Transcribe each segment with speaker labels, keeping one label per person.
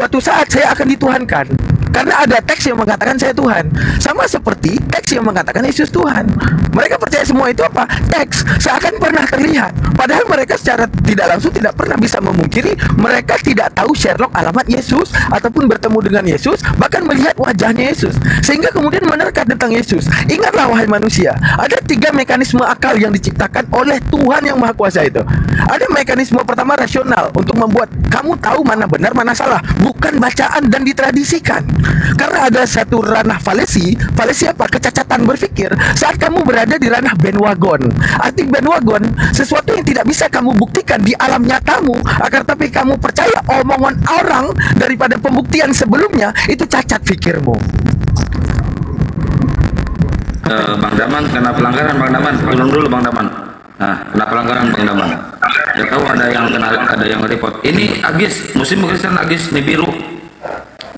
Speaker 1: suatu saat saya akan dituhankan. Karena ada teks yang mengatakan saya Tuhan. Sama seperti teks yang mengatakan Yesus Tuhan. Mereka percaya semua itu apa? Teks. Seakan pernah terlihat. Padahal mereka secara tidak langsung tidak pernah bisa memungkiri. Mereka tidak tahu Sherlock alamat Yesus, ataupun bertemu dengan Yesus, bahkan melihat wajahnya Yesus. Sehingga kemudian menerka tentang Yesus. Ingatlah wahai manusia, ada 3 mekanisme akal yang diciptakan oleh Tuhan yang Maha Kuasa itu. Ada mekanisme pertama rasional, untuk membuat kamu tahu mana benar mana salah, bukan bacaan dan ditradisikan. Karena ada satu ranah falesi apa? Kecacatan berpikir. Saat kamu berada di ranah bandwagon. Arti bandwagon, sesuatu yang tidak bisa kamu buktikan di alam nyatamu, akan tapi kamu percaya omongan orang daripada pembuktian sebelumnya, itu cacat pikirmu.
Speaker 2: Bang Daman, kena pelanggaran Bang Daman. Turun dulu Bang Daman. Nah, kena pelanggaran Bang Daman. Ya tahu ada yang report. Ini Agis, Muslim Kristen Agis Nibiru.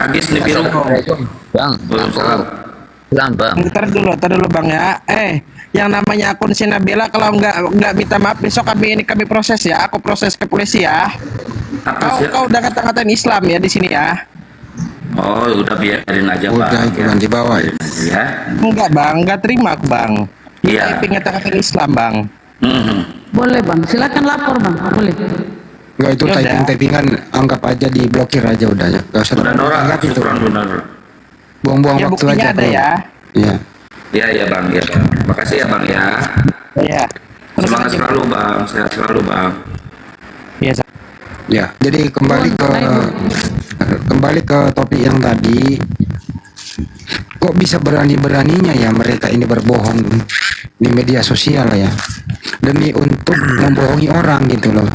Speaker 2: Agis Nibiru.
Speaker 3: Bang, Bang.
Speaker 4: Ntar dulu Bang ya. Yang namanya akun Sinabela kalau nggak minta maaf besok kami proses ya. Aku proses ke polisi ya. Kau udah kata-katain Islam ya di sini ya.
Speaker 2: Oh, udah biarin aja
Speaker 5: udah,
Speaker 2: Bang.
Speaker 5: Udah dibawa ya.
Speaker 4: Enggak Bang, nggak terima aku Bang.
Speaker 2: Iya.
Speaker 4: Pengen kata-katain Islam Bang.
Speaker 6: Boleh Bang, silakan lapor Bang, boleh.
Speaker 5: Enggak, itu typing-typingan anggap aja diblokir aja udah ya. Enggak usah
Speaker 2: Benar,
Speaker 5: itu.
Speaker 2: benar.
Speaker 5: Buang-buang
Speaker 4: Ya
Speaker 5: waktu
Speaker 4: buktinya
Speaker 5: aja.
Speaker 4: ada ya.
Speaker 5: Iya.
Speaker 2: Iya Bang, ya. Makasih ya Bang ya.
Speaker 4: Iya.
Speaker 2: Semangat selalu Bang, sehat selalu Bang.
Speaker 4: Iya.
Speaker 5: Ya, jadi kembali ke topik yang tadi. Kok bisa berani-beraninya ya mereka ini berbohong di media sosial ya, demi untuk membohongi orang gitu loh.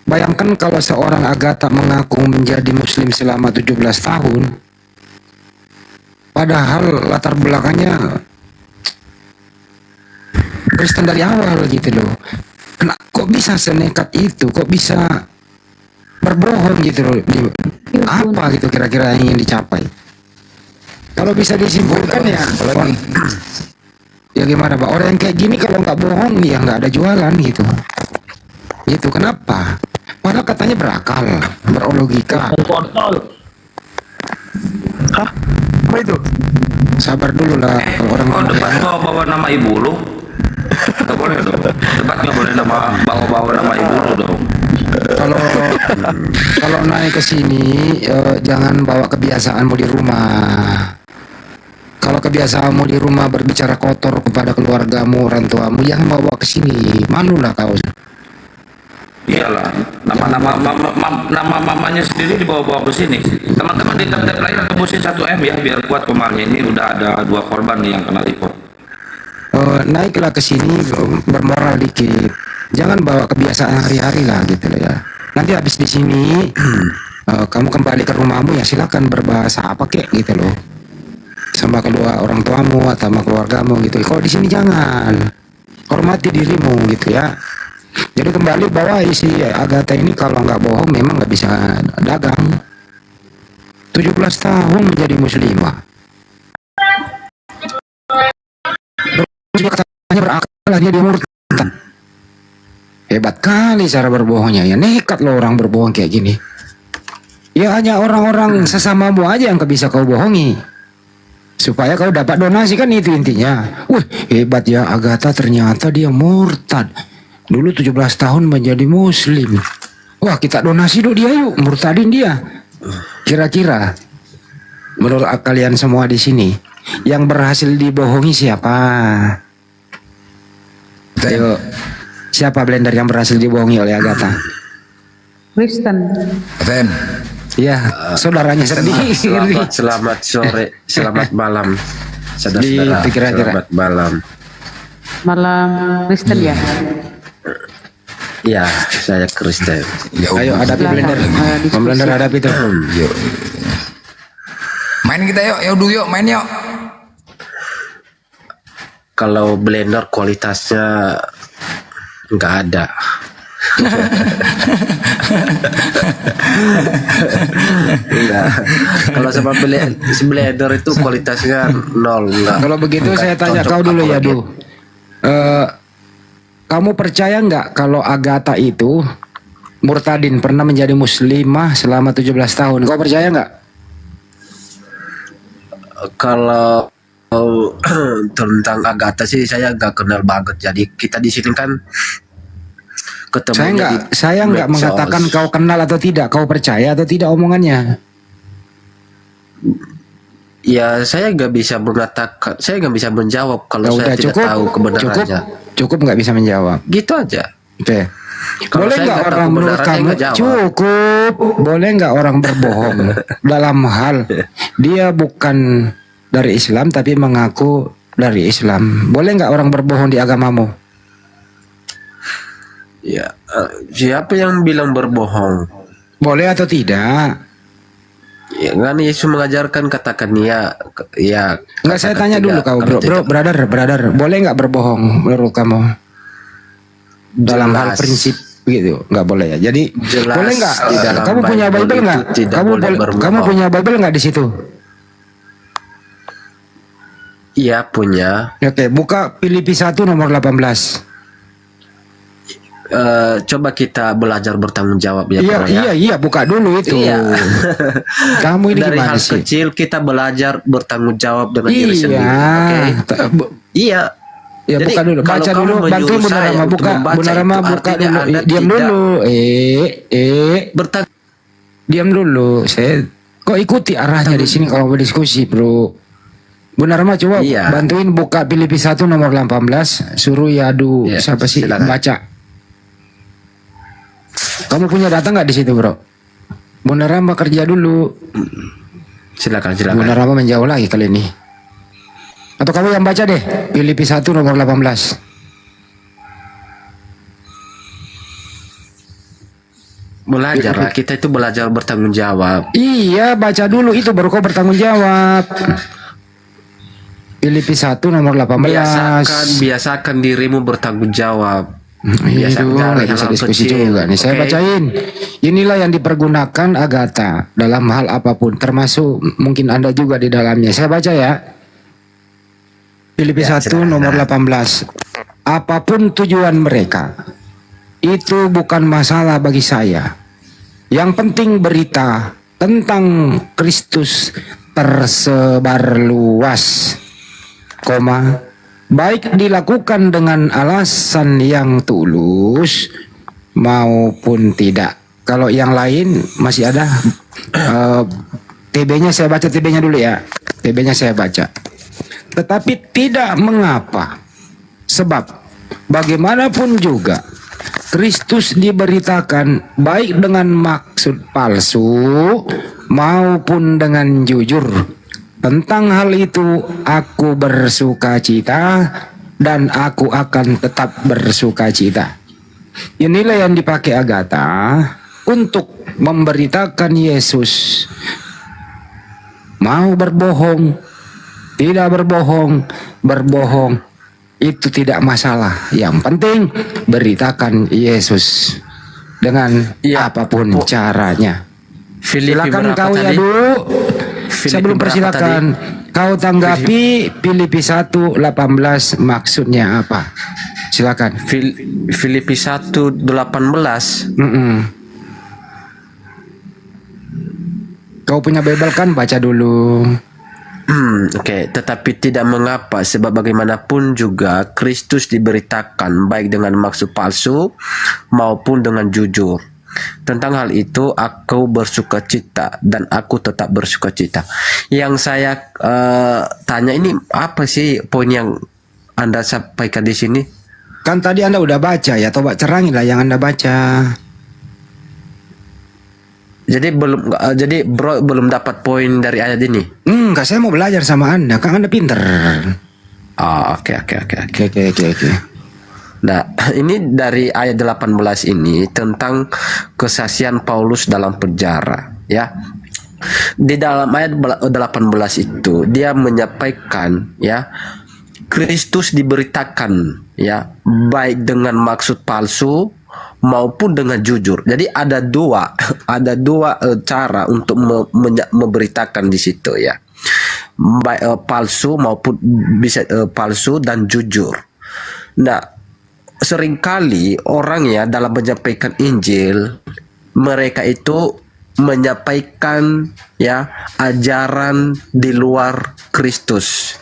Speaker 5: Bayangkan kalau seorang Agatha mengaku menjadi muslim selama 17 tahun, padahal latar belakangnya Kristen dari awal gitu loh. Kok bisa senekat itu? Kok bisa berbohong gitu loh? Apa gitu kira-kira yang ingin dicapai? Kalau bisa disimpulkan ya, ya gimana Pak? Orang yang kayak gini kalau nggak bohong ya nggak ada jualan gitu. Itu kenapa? Padahal katanya berakal, berlogika.
Speaker 1: Hah? Apa itu?
Speaker 5: Sabar dulu lah orang.
Speaker 2: Oh, debat bawa nama ibu lu. Nggak boleh dong. Debat nggak boleh bawa nama ibu lu dong.
Speaker 5: Kalau naik ke sini jangan bawa kebiasaanmu di rumah. Kalau kebiasaanmu di rumah berbicara kotor kepada keluargamu, orang tuamu, jangan bawa ke sini. Malulah kau.
Speaker 2: Iyalah, nama mamanya sendiri dibawa-bawa ke sini. Teman-teman di tab lain tembusin 1M ya, biar kuat kemarin. Ini udah ada 2 korban nih yang kena report.
Speaker 5: Naiklah ke sini bermoral dikit. Jangan bawa kebiasaan hari-hari lah gitu loh ya. Nanti habis di sini kamu kembali ke rumahmu ya silakan berbahasa apa kek gitu loh. Sama kedua orang tuamu atau sama keluargamu gitu. Kalau di sini jangan. Hormati dirimu gitu ya. Jadi kembali bahwa isi Agatha ini kalau nggak bohong memang nggak bisa dagang. 17 tahun menjadi muslimah. Katanya berakal dia murtad. Hebat kali cara berbohongnya ya. Nekat loh orang berbohong kayak gini. Ya hanya orang-orang sesamamu aja yang bisa kau bohongi. Supaya kau dapat donasi kan itu intinya. Wih hebat ya Agatha ternyata dia murtad. Dulu 17 tahun menjadi muslim. Wah kita donasi dulu dia yuk, murtadin dia. Kira-kira menurut kalian semua di sini yang berhasil dibohongi siapa? Ayo, siapa blender yang berhasil dibohongi oleh Agatha?
Speaker 6: Kristen.
Speaker 7: Ren.
Speaker 5: Iya, saudaranya sendiri.
Speaker 7: Selamat sore, selamat malam, saudara-saudara.
Speaker 5: Kira-kira.
Speaker 7: Selamat malam.
Speaker 6: Malam Kristen ya.
Speaker 7: Ya, saya Kristen.
Speaker 5: Ayo hadapi blender. Blender hadapi itu.
Speaker 7: Yuk.
Speaker 8: Main kita yuk, main yuk.
Speaker 7: Kalau blender kualitasnya nggak ada. Enggak. Kalau sama blender itu kualitasnya nol. Enggak.
Speaker 5: Kalau begitu saya tanya kau dulu ya Bu. Kamu percaya nggak kalau Agatha itu murtadin pernah menjadi muslimah selama 17 tahun. Kau percaya nggak?
Speaker 7: Kalau tentang Agatha sih saya nggak kenal banget. Jadi kita di sini kan ketemu.
Speaker 5: Saya nggak mengatakan kau kenal atau tidak, kau percaya atau tidak omongannya.
Speaker 7: Ya saya nggak bisa mengatakan, saya nggak bisa menjawab kalau
Speaker 5: Ya
Speaker 7: saya
Speaker 5: udah,
Speaker 7: tidak tahu kebenarannya.
Speaker 5: Cukup nggak bisa menjawab.
Speaker 7: Gitu aja.
Speaker 5: Oke.
Speaker 7: Kalau
Speaker 5: Boleh
Speaker 7: saya
Speaker 5: nggak
Speaker 7: nggak tahu
Speaker 5: orang menurut
Speaker 7: kebenarannya,
Speaker 5: kamu
Speaker 7: nggak jawab.
Speaker 5: cukup? Boleh nggak orang berbohong dalam hal dia bukan dari Islam tapi mengaku dari Islam? Boleh nggak orang berbohong di agamamu?
Speaker 7: Ya siapa yang bilang berbohong?
Speaker 5: Boleh atau tidak?
Speaker 7: Ya kan Yesus mengajarkan katakan ya.
Speaker 5: Nggak, saya
Speaker 7: katakan
Speaker 5: tanya
Speaker 7: tidak.
Speaker 5: dulu kau,
Speaker 7: Kalau tidak,
Speaker 5: brother, boleh nggak berbohong menurut kamu dalam hal
Speaker 7: Jelas.
Speaker 5: prinsip gitu? Nggak boleh ya. Jadi
Speaker 7: Jelas
Speaker 5: boleh nggak?
Speaker 7: di dalam
Speaker 5: Kamu punya
Speaker 7: Bible
Speaker 5: Bible
Speaker 7: itu
Speaker 5: nggak?
Speaker 7: tidak
Speaker 5: Kamu
Speaker 7: boleh berbohong.
Speaker 5: kamu punya Bible nggak di situ?
Speaker 7: Iya punya.
Speaker 5: Oke, buka Filipi 1 nomor 18.
Speaker 7: Coba kita belajar bertanggung jawab ya.
Speaker 5: Iya,
Speaker 7: Bro, ya.
Speaker 5: iya, buka dulu itu.
Speaker 7: Iya.
Speaker 5: Kamu ini
Speaker 7: Dari
Speaker 5: gimana
Speaker 7: hal
Speaker 5: sih?
Speaker 7: kecil kita belajar bertanggung jawab dengan diri sendiri. Oke.
Speaker 5: Iya.
Speaker 7: Iya.
Speaker 5: Ya,
Speaker 7: Jadi,
Speaker 5: buka dulu,
Speaker 7: kalau
Speaker 5: baca
Speaker 7: kamu
Speaker 5: dulu,
Speaker 7: menyuruh
Speaker 5: bantuin Bunda
Speaker 7: saya
Speaker 5: Rama
Speaker 7: untuk
Speaker 5: buka,
Speaker 7: membaca
Speaker 5: Bunda Rama
Speaker 7: itu
Speaker 5: buka
Speaker 7: artinya
Speaker 5: dulu.
Speaker 7: Anda
Speaker 5: Diam
Speaker 7: tidak
Speaker 5: dulu. Diam dulu. Saya kok ikuti arahnya di sini kalau berdiskusi, Bro. Bunda Rama coba
Speaker 7: Iya.
Speaker 5: bantuin buka Filipi 1 nomor 18, suruh Yadu
Speaker 7: Iya,
Speaker 5: siapa sih
Speaker 7: silakan.
Speaker 5: baca. Kamu punya data nggak di situ, Bro? Bunda Rama kerja dulu.
Speaker 7: Silakan.
Speaker 5: Bunda Rama menjauh lagi kali ini. Atau kamu yang baca deh, Filipi 1 nomor 18.
Speaker 7: Belajar lah, kita itu belajar bertanggung jawab.
Speaker 5: Iya, baca dulu itu baru kau bertanggung jawab. Filipi 1 nomor 18.
Speaker 7: Biasakan dirimu bertanggung jawab.
Speaker 5: Iya, nggak bisa
Speaker 7: hal
Speaker 5: diskusi
Speaker 7: kecil,
Speaker 5: juga nih. Saya
Speaker 7: oke?
Speaker 5: bacain. Inilah yang dipergunakan Agatha dalam hal apapun, termasuk mungkin Anda juga di dalamnya. Saya baca ya. Filipi 1
Speaker 7: silakan.
Speaker 5: nomor 18. Apapun tujuan mereka, itu bukan masalah bagi saya. Yang penting berita tentang Kristus tersebar luas, baik dilakukan dengan alasan yang tulus maupun tidak. Kalau yang lain masih ada TB-nya saya baca, TB-nya dulu ya. TB-nya saya baca. Tetapi tidak mengapa, sebab bagaimanapun juga Kristus diberitakan baik dengan maksud palsu maupun dengan jujur. Tentang hal itu aku bersuka cita dan aku akan tetap bersuka cita. Inilah yang dipakai Agatha untuk memberitakan Yesus. Mau berbohong, tidak berbohong, berbohong itu tidak masalah. Yang penting beritakan Yesus dengan
Speaker 7: Iya,
Speaker 5: apapun caranya.
Speaker 7: Filipi
Speaker 5: Silakan
Speaker 7: berapa
Speaker 5: kau ya
Speaker 7: tadi?
Speaker 5: dulu.
Speaker 7: Filipi
Speaker 5: Saya belum
Speaker 7: berapa
Speaker 5: persilakan. Kau tanggapi Filipi 1:18 maksudnya apa? Silakan.
Speaker 7: Filipi 1:18.
Speaker 5: Kau punya Bible kan? Baca dulu.
Speaker 7: Oke, tetapi tidak mengapa, sebab bagaimanapun juga Kristus diberitakan baik dengan maksud palsu maupun dengan jujur. Tentang hal itu aku bersuka cita dan aku tetap bersuka cita. Yang saya tanya ini apa sih poin yang Anda sampaikan di sini?
Speaker 5: Kan tadi Anda udah baca ya, coba cerangilah yang Anda baca.
Speaker 7: Jadi bro belum dapat poin dari ayat ini.
Speaker 5: Enggak, saya mau belajar sama Anda, kan Anda pinter.
Speaker 7: Oke.
Speaker 5: Oke.
Speaker 7: Nah, ini dari ayat 18 ini tentang kesaksian Paulus dalam penjara, ya. Di dalam ayat 18 itu dia menyampaikan, ya, Kristus diberitakan, ya, baik dengan maksud palsu maupun dengan jujur. Jadi ada dua cara untuk memberitakan di situ, ya. Baik palsu maupun bisa palsu dan jujur. Nah, seringkali orang ya dalam menyampaikan Injil, mereka itu menyampaikan ya ajaran di luar Kristus.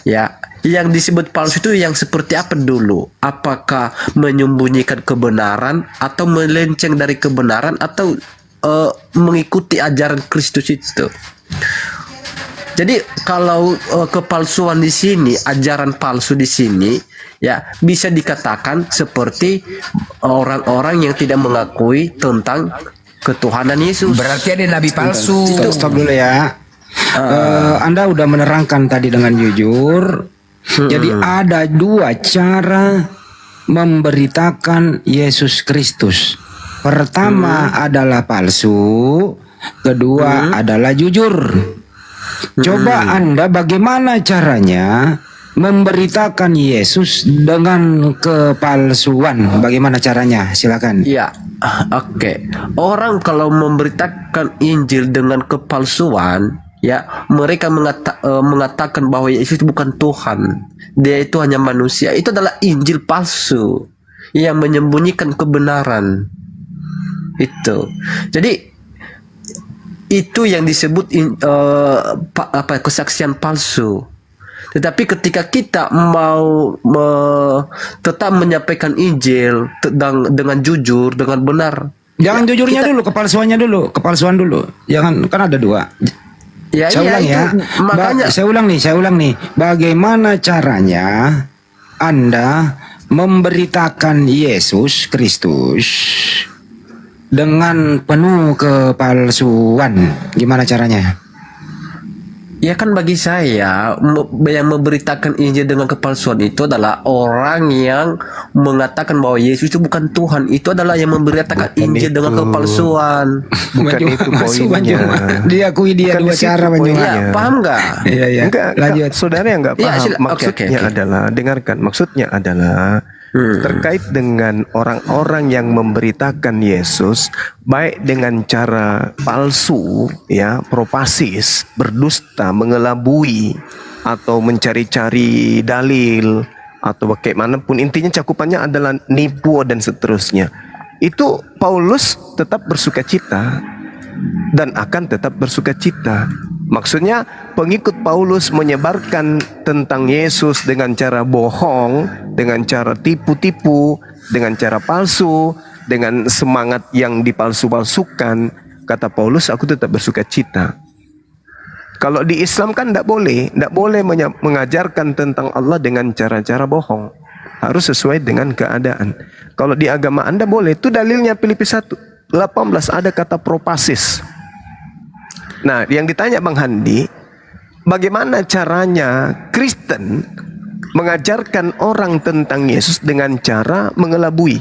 Speaker 7: Ya, yang disebut palsu itu yang seperti apa dulu? Apakah menyembunyikan kebenaran atau melenceng dari kebenaran atau mengikuti ajaran Kristus itu? Jadi kalau kepalsuan di sini, ajaran palsu di sini ya bisa dikatakan seperti orang-orang yang tidak mengakui tentang ketuhanan Yesus.
Speaker 5: Berarti ada nabi palsu. Stop dulu ya. Anda udah menerangkan tadi dengan jujur. Jadi ada dua cara memberitakan Yesus Kristus. Pertama adalah palsu, kedua adalah jujur. Coba Anda bagaimana caranya memberitakan Yesus dengan kepalsuan? Bagaimana caranya? Silakan.
Speaker 7: Ya, oke. Orang kalau memberitakan Injil dengan kepalsuan, ya mereka mengatakan bahwa Yesus itu bukan Tuhan. Dia itu hanya manusia. Itu adalah Injil palsu yang menyembunyikan kebenaran. Itu. Jadi itu yang disebut kesaksian palsu. Tetapi ketika kita mau tetap menyampaikan Injil dengan jujur, dengan benar.
Speaker 5: Jangan jujurnya dulu, kepalsuan dulu. Jangan, kan ada dua.
Speaker 7: Ya,
Speaker 5: Saya ulang ya.
Speaker 7: Makanya
Speaker 5: Saya ulang nih. Bagaimana caranya Anda memberitakan Yesus Kristus dengan penuh kepalsuan? Gimana caranya?
Speaker 7: ya kan bagi saya yang memberitakan Injil dengan kepalsuan itu adalah orang yang mengatakan bahwa Yesus itu bukan Tuhan. Itu adalah yang memberitakan Injil dengan kepalsuan.
Speaker 8: Bukan itu poinnya.
Speaker 5: Diakui dia
Speaker 8: Bukan
Speaker 5: dua
Speaker 8: di situ
Speaker 5: cara
Speaker 8: poinnya.
Speaker 7: Ya, paham nggak?
Speaker 5: Iya, iya.
Speaker 8: Enggak,
Speaker 5: Lanjut.
Speaker 8: saudara yang enggak
Speaker 7: Ya,
Speaker 8: paham.
Speaker 7: oke.
Speaker 8: Adalah, dengarkan. Maksudnya adalah terkait dengan orang-orang yang memberitakan Yesus baik dengan cara palsu, ya, propasis, berdusta, mengelabui atau mencari-cari dalil atau bagaimanapun, intinya cakupannya adalah nipu dan seterusnya. Itu Paulus tetap bersukacita dan akan tetap bersukacita. Maksudnya pengikut Paulus menyebarkan tentang Yesus dengan cara bohong, dengan cara tipu-tipu, dengan cara palsu, dengan semangat yang dipalsu-palsukan. Kata Paulus, aku tetap bersukacita. Kalau di Islam kan tidak boleh mengajarkan tentang Allah dengan cara-cara bohong. Harus sesuai dengan keadaan. Kalau di agama Anda boleh, itu dalilnya Filipi 1:18 ada kata propasis. Nah, yang ditanya Bang Handi, bagaimana caranya Kristen mengajarkan orang tentang Yesus dengan cara mengelabui?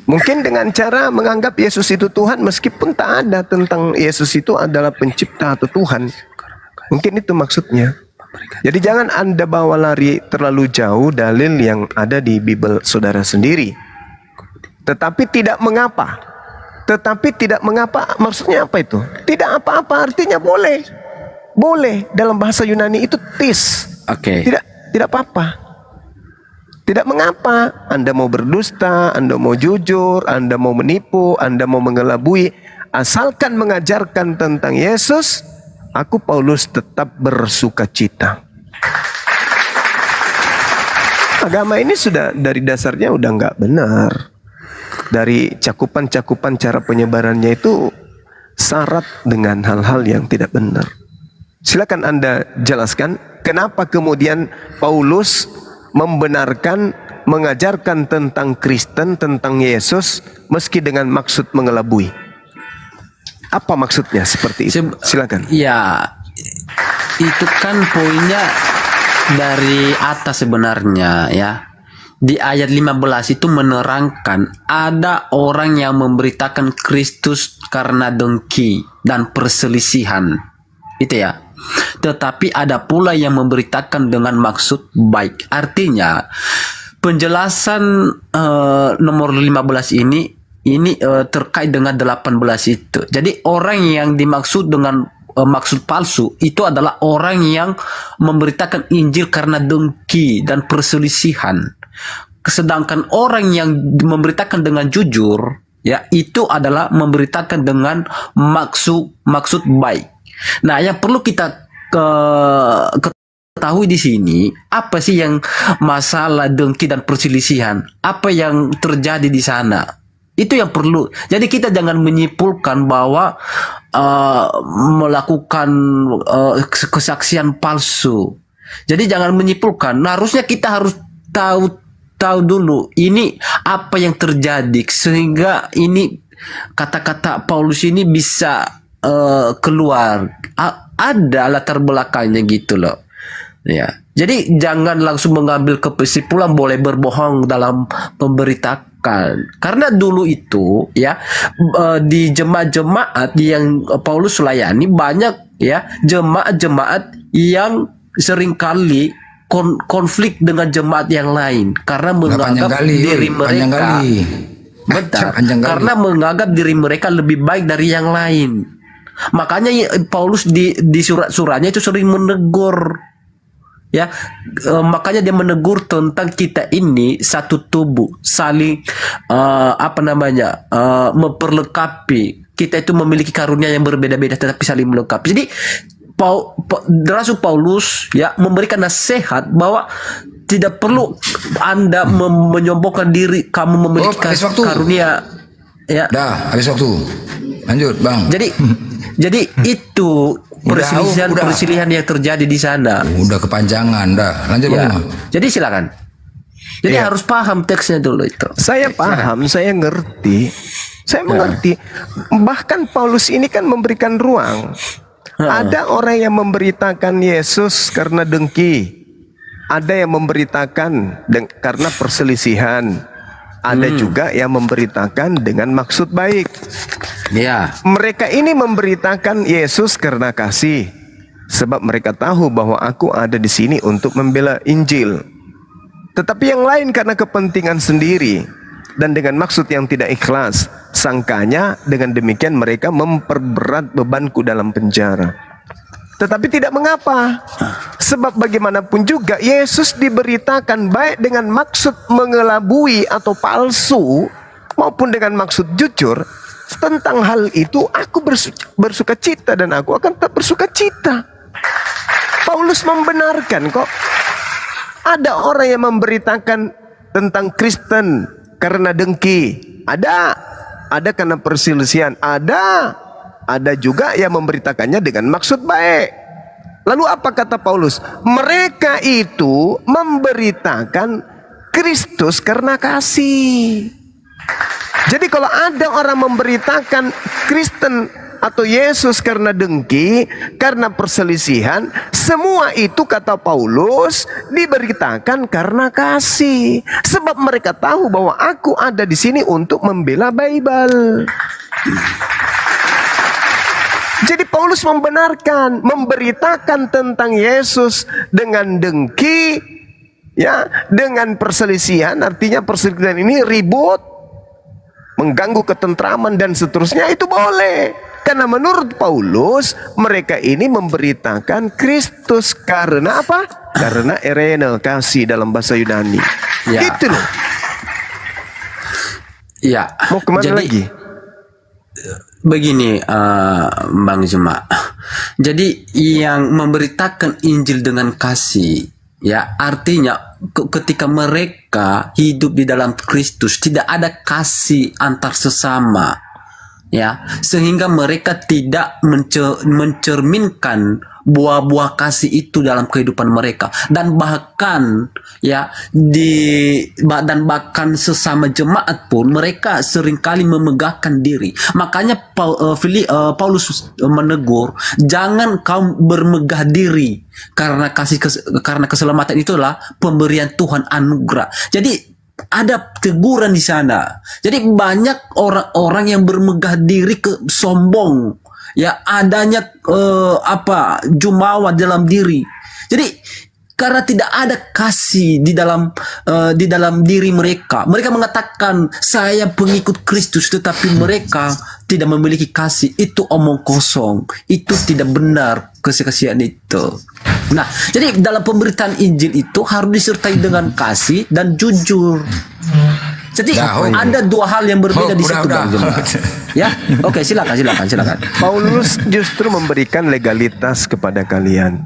Speaker 8: Mungkin dengan cara menganggap Yesus itu Tuhan meskipun tak ada tentang Yesus itu adalah pencipta atau Tuhan. Mungkin itu maksudnya. Jadi jangan Anda bawa lari terlalu jauh dalil yang ada di Bible saudara sendiri. Tetapi tidak mengapa. Maksudnya apa itu? Tidak apa-apa, artinya boleh. Boleh. Dalam bahasa Yunani itu tis.
Speaker 7: Oke.
Speaker 8: Tidak apa-apa. Tidak mengapa. Anda mau berdusta, Anda mau jujur, Anda mau menipu, Anda mau mengelabui, asalkan mengajarkan tentang Yesus, aku Paulus tetap bersukacita. Agama ini sudah dari dasarnya udah nggak benar. Dari cakupan-cakupan cara penyebarannya itu syarat dengan hal-hal yang tidak benar. Silakan Anda jelaskan kenapa kemudian Paulus membenarkan, mengajarkan tentang Kristen, tentang Yesus meski dengan maksud mengelabui. Apa maksudnya seperti itu? Silakan.
Speaker 7: Ya, itu kan poinnya dari atas sebenarnya ya. Di ayat 15 itu menerangkan ada orang yang memberitakan Kristus karena dengki dan perselisihan. Itu ya. Tetapi ada pula yang memberitakan dengan maksud baik. Artinya penjelasan nomor 15 ini terkait dengan 18 itu. Jadi orang yang dimaksud dengan maksud palsu itu adalah orang yang memberitakan Injil karena dengki dan perselisihan. Sedangkan orang yang memberitakan dengan jujur, ya, itu adalah memberitakan dengan maksud baik. Nah, yang perlu kita ketahui di sini, apa sih yang masalah dengki dan perselisihan? Apa yang terjadi di sana? Itu yang perlu. Jadi kita jangan menyimpulkan bahwa melakukan kesaksian palsu. Jadi jangan menyimpulkan. Nah, harusnya kita harus tahu dulu ini apa yang terjadi sehingga ini kata-kata Paulus ini bisa keluar. Ada latar belakangnya gitu loh. Ya. Jadi jangan langsung mengambil kesimpulan boleh berbohong dalam memberitakan. Karena dulu itu ya di jemaat-jemaat yang Paulus layani banyak ya jemaat-jemaat yang seringkali konflik dengan jemaat yang lain karena menganggap diri mereka bentar, karena menganggap diri mereka lebih baik dari yang lain. Makanya Paulus di surat-suratnya itu sering menegur. Ya, makanya dia menegur tentang kita ini satu tubuh, saling memperlengkapi. Kita itu memiliki karunia yang berbeda-beda tetapi saling melengkapi. Jadi Rasul Paulus ya memberikan nasihat bahwa tidak perlu Anda menyombongkan diri kamu memiliki karunia. Ya.
Speaker 9: Dah, habis waktu. Lanjut, Bang.
Speaker 7: Jadi itu perselisihan yang terjadi di sana.
Speaker 9: Udah kepanjangan dah. Lanjut
Speaker 7: ya.
Speaker 9: Bang.
Speaker 7: Jadi silakan. Jadi harus paham teksnya dulu itu.
Speaker 8: Saya paham, saya ngerti. Saya mengerti. Bahkan Paulus ini kan memberikan ruang. Ada orang yang memberitakan Yesus karena dengki. Ada yang memberitakan karena perselisihan. Ada juga yang memberitakan dengan maksud baik.
Speaker 7: Ya.
Speaker 8: Mereka ini memberitakan Yesus karena kasih, sebab mereka tahu bahwa aku ada di sini untuk membela Injil. Tetapi yang lain karena kepentingan sendiri dan dengan maksud yang tidak ikhlas. Sangkanya dengan demikian mereka memperberat bebanku dalam penjara. Tetapi tidak mengapa, sebab bagaimanapun juga Yesus diberitakan baik dengan maksud mengelabui atau palsu maupun dengan maksud jujur. Tentang hal itu aku bersuka cita dan aku akan tetap bersuka cita. Paulus membenarkan kok. Ada orang yang memberitakan tentang Kristen karena dengki. Ada karena perselisihan. Ada juga yang memberitakannya dengan maksud baik. Lalu apa kata Paulus? Mereka itu memberitakan Kristus karena kasih. Jadi kalau ada orang memberitakan Kristen atau Yesus karena dengki, karena perselisihan, semua itu kata Paulus diberitakan karena kasih. Sebab mereka tahu bahwa aku ada di sini untuk membela Bible. Jadi Paulus memberitakan tentang Yesus dengan dengki, ya, dengan perselisihan. Artinya perselisihan ini ribut, mengganggu ketentraman dan seterusnya, itu boleh. Karena menurut Paulus mereka ini memberitakan Kristus karena apa? Karena erene, kasih dalam bahasa Yunani. Ya. Gitu loh.
Speaker 7: Ya.
Speaker 8: Mau kemana lagi?
Speaker 7: Begini, Bang Jema. Jadi yang memberitakan Injil dengan kasih, ya, artinya ketika mereka hidup di dalam Kristus tidak ada kasih antar sesama, ya, sehingga mereka tidak mencerminkan buah-buah kasih itu dalam kehidupan mereka, dan bahkan ya bahkan sesama jemaat pun mereka seringkali memegahkan diri. Makanya Paulus menegur, jangan kau bermegah diri, karena karena keselamatan itulah pemberian Tuhan anugerah. Jadi ada teguran di sana. Jadi banyak orang-orang yang bermegah diri, sombong, ya, adanya jumawa dalam diri. Jadi Karena tidak ada kasih di dalam diri mereka. Mereka mengatakan saya pengikut Kristus, tetapi mereka tidak memiliki kasih. Itu omong kosong. Itu tidak benar kasih-kasihan itu. Nah, jadi dalam pemberitaan Injil itu harus disertai dengan kasih dan jujur. Jadi ada dua hal yang berbeda di situ, Bang Jemaat. Ya, oke, silakan.
Speaker 8: Paulus justru memberikan legalitas kepada kalian.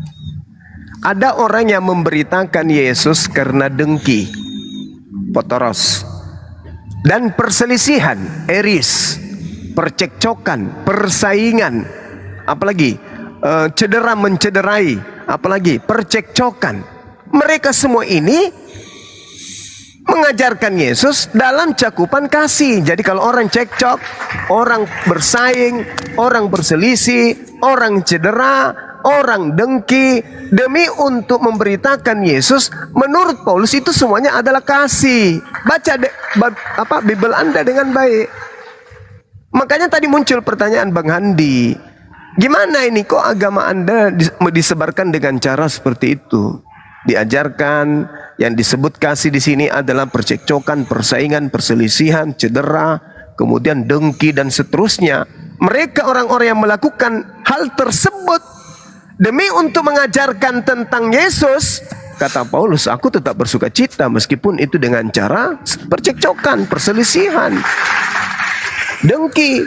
Speaker 8: Ada orang yang memberitakan Yesus karena dengki, potoros, dan perselisihan, eris, percekcokan, persaingan, apalagi cedera mencederai, apalagi percekcokan. Mereka semua ini mengajarkan Yesus dalam cakupan kasih. Jadi kalau orang cekcok, orang bersaing, orang berselisih, orang cedera, orang dengki, demi untuk memberitakan Yesus, menurut Paulus itu semuanya adalah kasih. Baca Bible Anda dengan baik. Makanya tadi muncul pertanyaan Bang Handi, gimana ini kok agama Anda disebarkan dengan cara seperti itu? Diajarkan yang disebut kasih di sini adalah percekcokan, persaingan, perselisihan, cedera, kemudian dengki dan seterusnya. Mereka orang-orang yang melakukan hal tersebut demi untuk mengajarkan tentang Yesus, kata Paulus, aku tetap bersuka cita meskipun itu dengan cara percekcokan, perselisihan, dengki.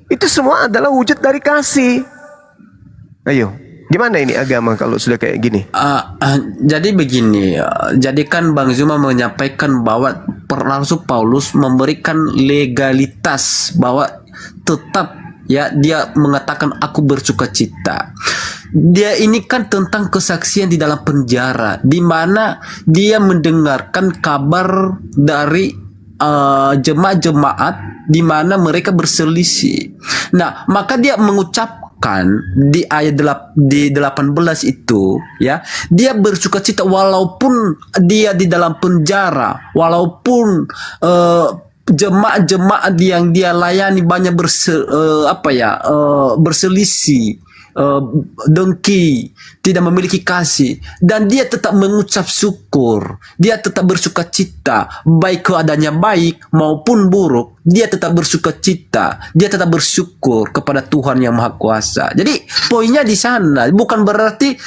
Speaker 8: Itu semua adalah wujud dari kasih. Ayo, gimana ini agama kalau sudah kayak gini?
Speaker 7: Jadi begini, jadi kan Bang Zuma menyampaikan bahwa langsung Paulus memberikan legalitas bahwa tetap ya dia mengatakan aku bersuka cita. Dia ini kan tentang kesaksian di dalam penjara, di mana dia mendengarkan kabar dari jemaat-jemaat di mana mereka berselisih. Nah, maka dia mengucapkan di ayat 18 itu, ya, dia bersuka cita walaupun dia di dalam penjara, walaupun jemaat-jemaat yang dia layani banyak berselisih, dengki, tidak memiliki kasih, dan dia tetap mengucap syukur, dia tetap bersuka cita, baik keadaannya baik maupun buruk, dia tetap bersuka cita, dia tetap bersyukur kepada Tuhan yang Maha Kuasa. Jadi poinnya di sana, bukan berarti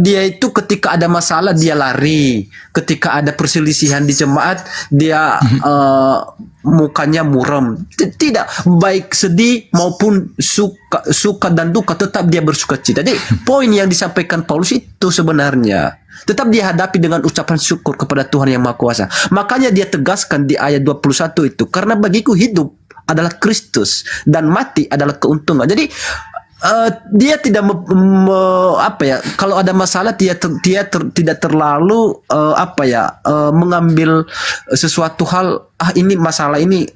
Speaker 7: dia itu ketika ada masalah dia lari, ketika ada perselisihan di jemaat dia mukanya muram. Tidak, baik sedih maupun suka dan duka tetap dia bersuka cita. Jadi poin yang disampaikan Paulus itu sebenarnya tetap dihadapi dengan ucapan syukur kepada Tuhan yang Maha Kuasa. Makanya dia tegaskan di ayat 21 itu, karena bagiku hidup adalah Kristus dan mati adalah keuntungan. Jadi dia tidak kalau ada masalah dia tidak terlalu mengambil sesuatu hal, ini masalah ini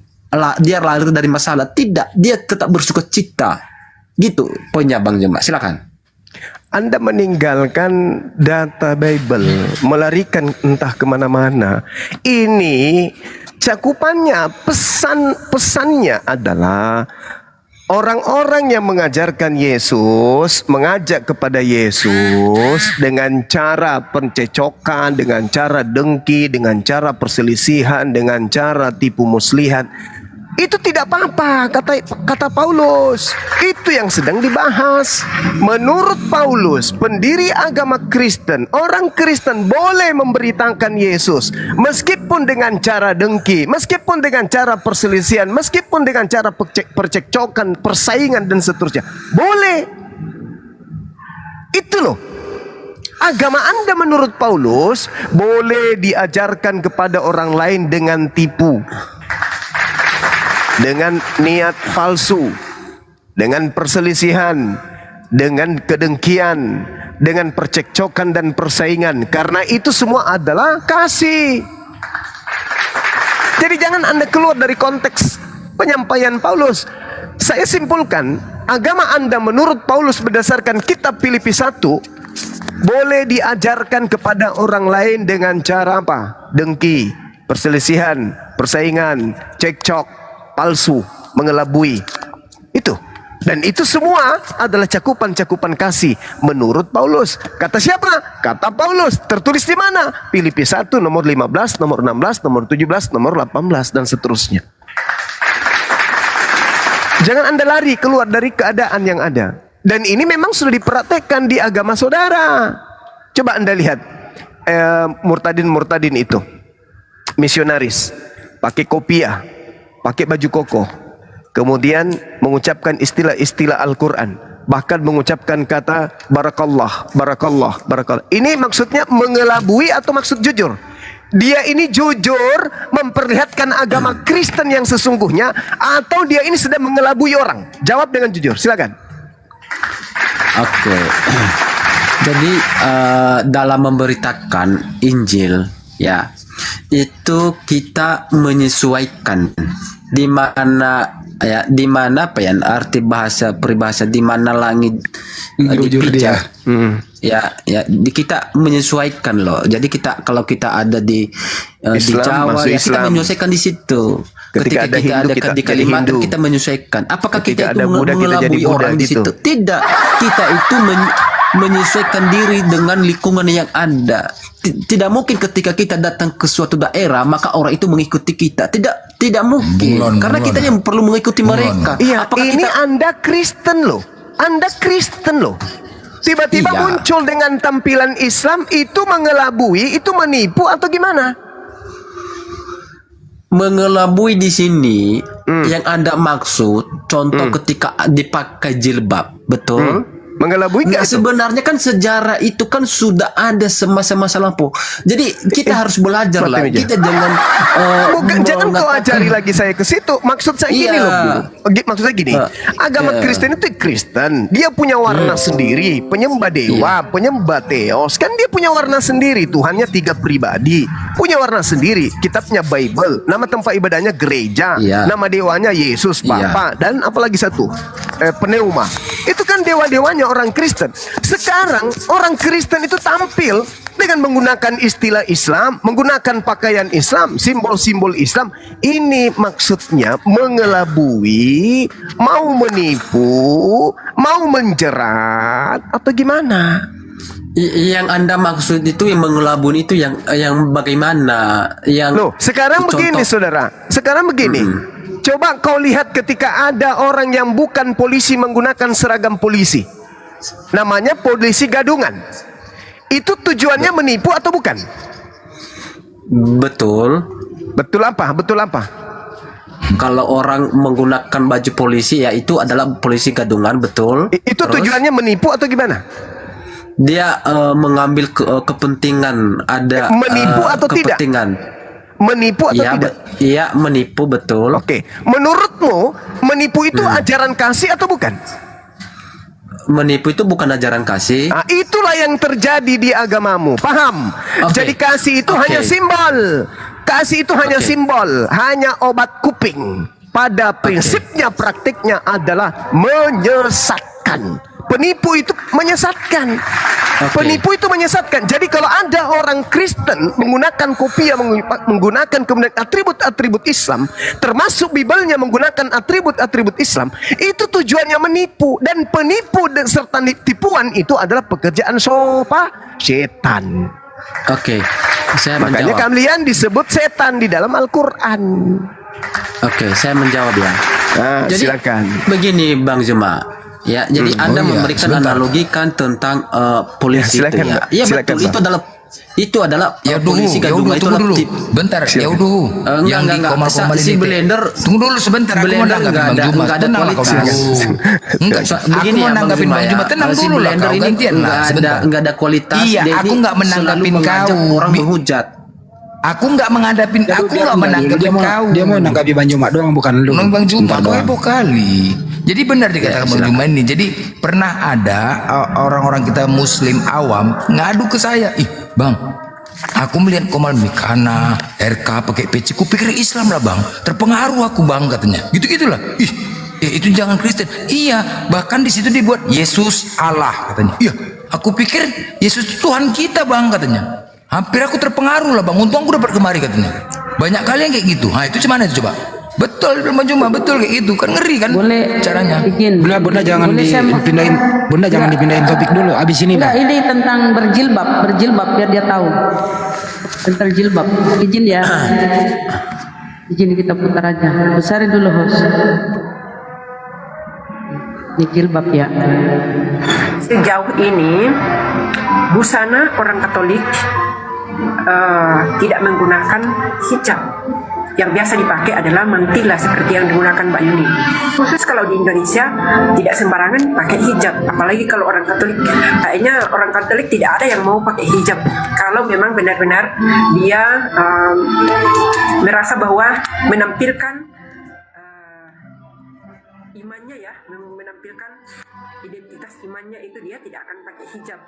Speaker 7: dia lari dari masalah. Tidak, dia tetap bersuka cita. Gitu poinnya Bang Jemaat. Silakan.
Speaker 8: Anda meninggalkan data Bible, melarikan entah kemana-mana. Ini cakupannya, pesannya adalah orang-orang yang mengajarkan Yesus, mengajak kepada Yesus dengan cara pencecokan, dengan cara dengki, dengan cara perselisihan, dengan cara tipu muslihat. Itu tidak apa-apa, kata Paulus. Itu yang sedang dibahas. Menurut Paulus, pendiri agama Kristen, orang Kristen boleh memberitakan Yesus meskipun dengan cara dengki, meskipun dengan cara perselisihan, meskipun dengan cara percekcokan, persaingan dan seterusnya. Boleh. Itu loh. Agama Anda menurut Paulus boleh diajarkan kepada orang lain dengan tipu, dengan niat palsu, dengan perselisihan, dengan kedengkian, dengan percekcokan dan persaingan. Karena itu semua adalah kasih. Jadi jangan Anda keluar dari konteks penyampaian Paulus. Saya simpulkan, agama Anda menurut Paulus berdasarkan kitab Filipi 1 boleh diajarkan kepada orang lain dengan cara apa? Dengki, perselisihan, persaingan, cekcok, palsu, mengelabui. Itu. Dan itu semua adalah cakupan-cakupan kasih menurut Paulus. Kata siapa? Kata Paulus. Tertulis di mana? Filipi 1 nomor 15, nomor 16, nomor 17, nomor 18 dan seterusnya. Jangan Anda lari keluar dari keadaan yang ada. Dan ini memang sudah dipraktekkan di agama saudara. Coba Anda lihat murtadin-murtadin itu. Misionaris, pakai kopiah, pakai baju koko. Kemudian mengucapkan istilah-istilah Al-Quran. Bahkan mengucapkan kata barakallah, barakallah, barakallah. Ini maksudnya mengelabui atau maksud jujur? Dia ini jujur memperlihatkan agama Kristen yang sesungguhnya, atau dia ini sedang mengelabui orang? Jawab dengan jujur, silakan.
Speaker 7: Oke. Jadi dalam memberitakan Injil, ya, itu kita menyesuaikan di mana apa ya arti bahasa peribahasa, di mana langit dipijak. Ya, kita menyesuaikan loh. Jadi kalau kita ada di Jawa, ya kita menyesuaikan di situ. Ketika kita ada di Kalimantan, kita menyesuaikan. Apakah kita itu mengelabui orang di situ? Tidak. Kita itu menyesuaikan diri dengan lingkungan yang ada. Tidak mungkin ketika kita datang ke suatu daerah maka orang itu mengikuti kita. Tidak mungkin. Karena kita yang perlu mengikuti mereka.
Speaker 8: Iya, ini Anda Kristen loh. Anda Kristen loh. Tiba-tiba muncul dengan tampilan Islam, itu mengelabui, itu menipu atau gimana?
Speaker 7: Mengelabui di sini yang Anda maksud, contoh ketika dipakai jilbab, betul?
Speaker 8: Mengelabui
Speaker 7: nggak, sebenarnya kan sejarah itu kan sudah ada semasa-masa lampau. Jadi kita harus belajar lah. Kita jangan
Speaker 8: jangan kau ajari lagi saya ke situ. Maksud saya gini loh, maksud saya gini. Agama Kristen itu Kristen. Dia punya warna sendiri. Penyembah dewa, penyembah teos. Kan dia punya warna sendiri. Tuhannya 3 pribadi. Punya warna sendiri. Kitabnya Bible. Nama tempat ibadahnya gereja. Nama dewanya Yesus, Bapa, dan apalagi satu, Pneuma. Itu kan dewa-dewanya orang Kristen. Sekarang orang Kristen itu tampil dengan menggunakan istilah Islam, menggunakan pakaian Islam, simbol-simbol Islam. Ini maksudnya mengelabui, mau menipu, mau menjerat, atau gimana?
Speaker 7: Yang Anda maksud itu yang mengelabui itu yang bagaimana? Yang
Speaker 8: loh, sekarang begini saudara. Sekarang begini. Coba kau lihat ketika ada orang yang bukan polisi menggunakan seragam polisi. Namanya polisi gadungan. Itu tujuannya menipu atau bukan?
Speaker 7: Betul.
Speaker 8: Betul apa? Betul apa?
Speaker 7: Kalau orang menggunakan baju polisi, ya itu adalah polisi gadungan, betul.
Speaker 8: Itu tujuannya menipu atau gimana?
Speaker 7: Dia mengambil kepentingan, ada
Speaker 8: menipu atau kepentingan. Tidak? Menipu atau tidak?
Speaker 7: Iya, menipu, betul.
Speaker 8: Oke. Menurutmu menipu itu ajaran kasih atau bukan?
Speaker 7: Menipu itu bukan ajaran kasih.
Speaker 8: Nah, itulah yang terjadi di agamamu. Paham? Jadi kasih itu hanya simbol. Kasih itu hanya simbol, hanya obat kuping. Pada prinsipnya, praktiknya adalah menyesatkan. Penipu itu menyesatkan. Penipu itu menyesatkan. Jadi kalau ada orang Kristen menggunakan kopiah, menggunakan kemudian atribut-atribut Islam, termasuk Bibelnya menggunakan atribut-atribut Islam, itu tujuannya menipu. Dan penipu serta tipuan itu adalah pekerjaan setan.
Speaker 7: Oke, saya
Speaker 8: makanya
Speaker 7: menjawab.
Speaker 8: kalian disebut setan di dalam Al-Quran.
Speaker 7: Oke, saya menjawab ya. Jadi
Speaker 8: silakan.
Speaker 7: Begini Bang Zuma. Ya, jadi Anda memberikan analogi kan tentang polisi itu ya. Iya betul, itu adalah polisi gadungan itu
Speaker 9: dulu. Bentar, ya udah. Yang di komal-komal ini.
Speaker 7: Si Blender.
Speaker 9: Tunggu dulu sebentar, aku mau nanggapin Bang Juma. Tenang lah kau dulu. Enggak, aku mau nanggapin Bang Juma. Tenang dulu lah kau, gantian lah.
Speaker 7: Enggak ada kualitas.
Speaker 9: Iya, aku enggak menanggapin kau.
Speaker 7: Orang menghujat.
Speaker 9: Aku nggak menghadapin, aku nggak menanggapi kau.
Speaker 5: Dia mau nanggapi Bang Juma doang, bukan lu.
Speaker 9: Bang Juma, kau heboh kali. Jadi benar dikatakan Bang Juma ini. Jadi pernah ada orang-orang kita Muslim awam ngadu ke saya, Bang, aku melihat Komal Mikana, RK pakai peci, ku pikir Islam lah Bang. Terpengaruh aku Bang katanya. Gitu-gitulah. Itu jangan Kristen. Iya, bahkan di situ dibuat Yesus Allah katanya. Iya, aku pikir Yesus Tuhan kita Bang katanya. Hampir aku terpengaruh lah Bang, untung aku dapat kemari katanya. Banyak kali yang kayak gitu. Nah itu gimana itu coba? Betul Bang Juma, betul kayak gitu kan, ngeri kan
Speaker 6: Boleh
Speaker 9: caranya.
Speaker 6: bikin.
Speaker 5: Bunda jangan
Speaker 6: Boleh saya mau-
Speaker 5: dipindahin. Bunda jangan
Speaker 6: Enggak.
Speaker 5: dipindahin topik dulu. Abis ini
Speaker 6: Enggak,
Speaker 5: Bang.
Speaker 6: ini tentang berjilbab biar dia tahu. Tentang jilbab. Izin ya. Izin kita putar aja. Besarin dulu host. Ini jilbab ya.
Speaker 10: Sejauh ini busana orang Katolik tidak menggunakan hijab. Yang biasa dipakai adalah mantila seperti yang digunakan Mbak Yuni. Khusus kalau di Indonesia tidak sembarangan pakai hijab, apalagi kalau orang Katolik. Kayaknya orang Katolik tidak ada yang mau pakai hijab kalau memang benar-benar dia merasa bahwa menampilkan imannya ya, menampilkan identitas imannya itu dia tidak akan pakai hijab.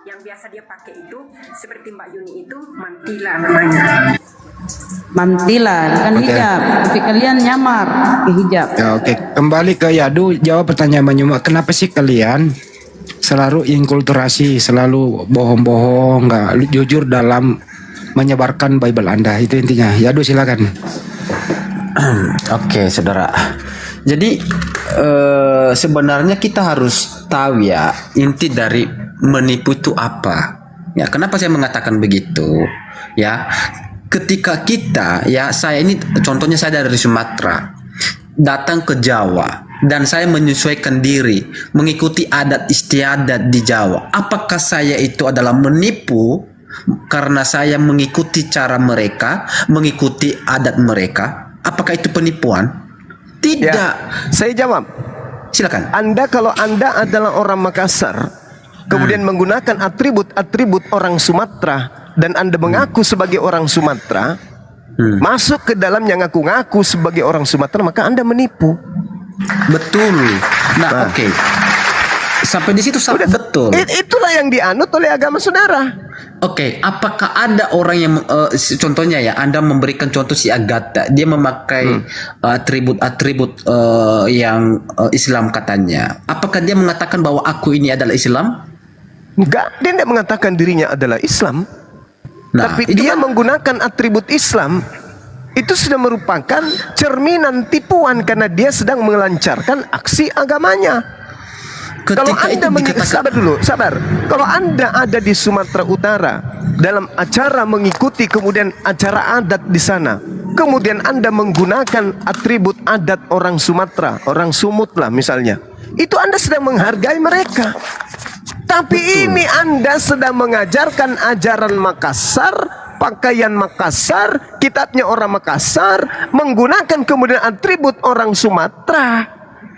Speaker 10: Yang biasa dia pakai itu seperti Mbak Yuni itu mantila namanya.
Speaker 6: Mantila bukan hijab. Tapi kalian nyamar ke hijab.
Speaker 5: Ya, oke, kembali ke Yadu. Jawab pertanyaan Bang Juma. Kenapa sih kalian selalu inkulturasi, selalu bohong-bohong, nggak jujur dalam menyebarkan Bible Anda? Itu intinya. Yadu silakan.
Speaker 7: Oke, saudara. Jadi sebenarnya kita harus tahu ya inti dari menipu itu apa. Ya, kenapa saya mengatakan begitu? Ya, ketika kita ya, saya ini contohnya saya dari Sumatera datang ke Jawa dan saya menyesuaikan diri mengikuti adat istiadat di Jawa. Apakah saya itu adalah menipu karena saya mengikuti cara mereka, mengikuti adat mereka? Apakah itu penipuan? Tidak.
Speaker 8: Ya, saya jawab.
Speaker 7: Silakan.
Speaker 8: Kalau Anda adalah orang Makassar, kemudian menggunakan atribut-atribut orang Sumatera, dan Anda mengaku sebagai orang Sumatera, masuk ke dalam yang ngaku-ngaku sebagai orang Sumatera, maka Anda menipu.
Speaker 7: Betul. Nah, oke. Sampai di situ betul.
Speaker 8: Itulah yang dianut oleh agama saudara.
Speaker 7: Oke, apakah ada orang yang contohnya ya, Anda memberikan contoh si Agatha, dia memakai atribut-atribut yang Islam katanya. Apakah dia mengatakan bahwa aku ini adalah Islam?
Speaker 8: Enggak, dia tidak mengatakan dirinya adalah Islam.
Speaker 7: Nah,
Speaker 8: tapi
Speaker 7: itu
Speaker 8: dia
Speaker 7: kan-
Speaker 8: menggunakan atribut Islam. Itu sudah merupakan cerminan tipuan karena dia sedang melancarkan aksi agamanya. Kalau Anda sabar dulu, sabar. Kalau Anda ada di Sumatera Utara dalam acara mengikuti kemudian acara adat di sana, kemudian Anda menggunakan atribut adat orang Sumatera, orang Sumut lah misalnya, itu Anda sedang menghargai mereka. Tapi ini Anda sedang mengajarkan ajaran Makassar, pakaian Makassar, kitabnya orang Makassar, menggunakan kemudian atribut orang Sumatera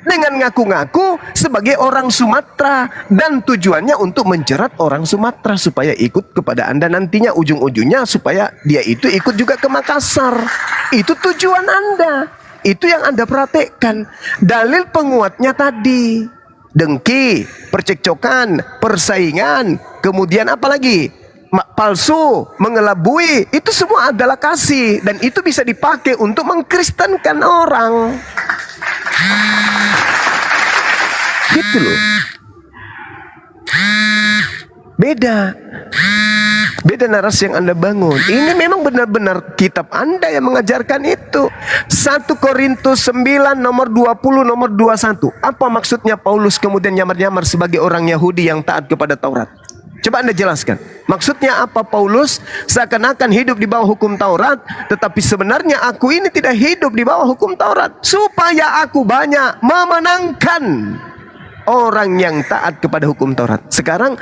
Speaker 8: dengan ngaku-ngaku sebagai orang Sumatera, dan tujuannya untuk menjerat orang Sumatera supaya ikut kepada Anda nantinya, ujung-ujungnya supaya dia itu ikut juga ke Makassar. Itu tujuan Anda. Itu yang Anda praktekkan. Dalil penguatnya tadi, dengki, percekcokan, persaingan, kemudian apa lagi? Palsu, mengelabui, itu semua adalah kasih, dan itu bisa dipakai untuk mengkristenkan orang. Gitu loh. Beda narasi yang Anda bangun. Ini memang benar-benar kitab Anda yang mengajarkan itu. 1 Korintus 9 nomor 20 nomor 21. Apa maksudnya Paulus kemudian nyamar-nyamar sebagai orang Yahudi yang taat kepada Taurat? Coba Anda jelaskan. Maksudnya apa Paulus? Seakan-akan hidup di bawah hukum Taurat, tetapi sebenarnya aku ini tidak hidup di bawah hukum Taurat, supaya aku banyak memenangkan orang yang taat kepada hukum Taurat. Sekarang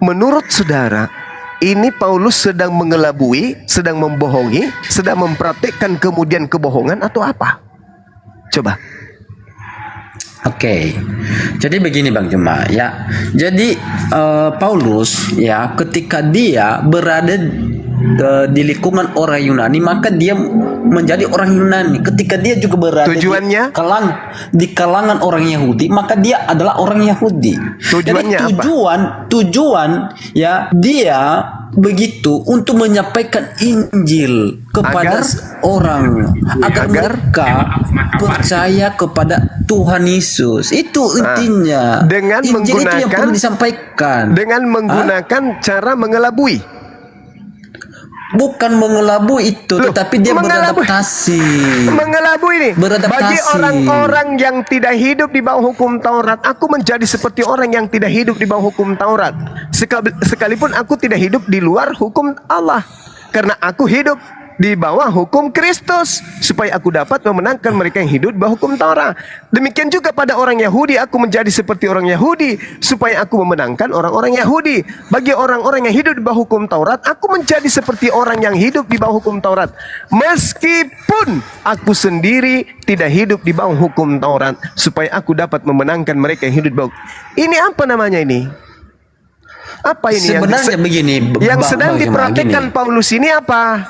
Speaker 8: menurut saudara, ini Paulus sedang mengelabui, sedang membohongi, sedang mempraktikkan kemudian kebohongan atau apa? Coba.
Speaker 7: Oke, jadi begini Bang Juma ya. Jadi Paulus ya, ketika dia berada di lingkungan orang Yunani, maka dia menjadi orang Yunani. Ketika dia juga berada
Speaker 8: tujuannya
Speaker 7: di kalangan orang Yahudi, maka dia adalah orang Yahudi.
Speaker 8: Tujuannya
Speaker 7: jadi tujuan ya dia begitu untuk menyampaikan Injil kepada orang agar mereka percaya kepada Tuhan Yesus. Itu intinya.
Speaker 8: Dengan
Speaker 7: Injil
Speaker 8: menggunakan
Speaker 7: itu yang perlu disampaikan.
Speaker 8: Dengan menggunakan cara mengelabui.
Speaker 7: Bukan mengelabui itu,
Speaker 8: Loh,
Speaker 7: tetapi dia
Speaker 8: mengelabui.
Speaker 7: beradaptasi.
Speaker 8: Mengelabui ini.
Speaker 7: Beradaptasi.
Speaker 8: Bagi orang-orang yang tidak hidup di bawah hukum Taurat, aku menjadi seperti orang yang tidak hidup di bawah hukum Taurat. Sekalipun aku tidak hidup di luar hukum Allah, karena aku hidup di bawah hukum Kristus, supaya aku dapat memenangkan mereka yang hidup di bawah hukum Taurat. Demikian juga pada orang Yahudi, aku menjadi seperti orang Yahudi, supaya aku memenangkan orang-orang Yahudi. Bagi orang-orang yang hidup di bawah hukum Taurat, aku menjadi seperti orang yang hidup di bawah hukum Taurat, meskipun aku sendiri tidak hidup di bawah hukum Taurat, supaya aku dapat memenangkan mereka yang hidup di bawah. Ini apa namanya ini? Apa ini
Speaker 7: Sebenarnya begini,
Speaker 8: yang sedang
Speaker 7: Bang,
Speaker 8: diperhatikan
Speaker 7: gini.
Speaker 8: Paulus ini apa?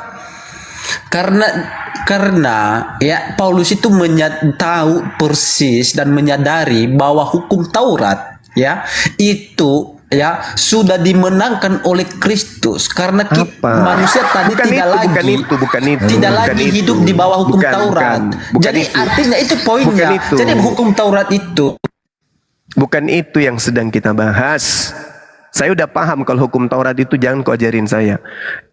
Speaker 7: Karena ya Paulus itu tahu persis dan menyadari bahwa hukum Taurat ya itu ya sudah dimenangkan oleh Kristus, karena manusia tadi
Speaker 8: bukan itu,
Speaker 7: tidak lagi hidup di bawah hukum Taurat. Jadi artinya itu poinnya. Jadi hukum Taurat itu
Speaker 8: bukan itu yang sedang kita bahas. Saya udah paham kalau hukum Taurat itu jangan kau ajarin saya.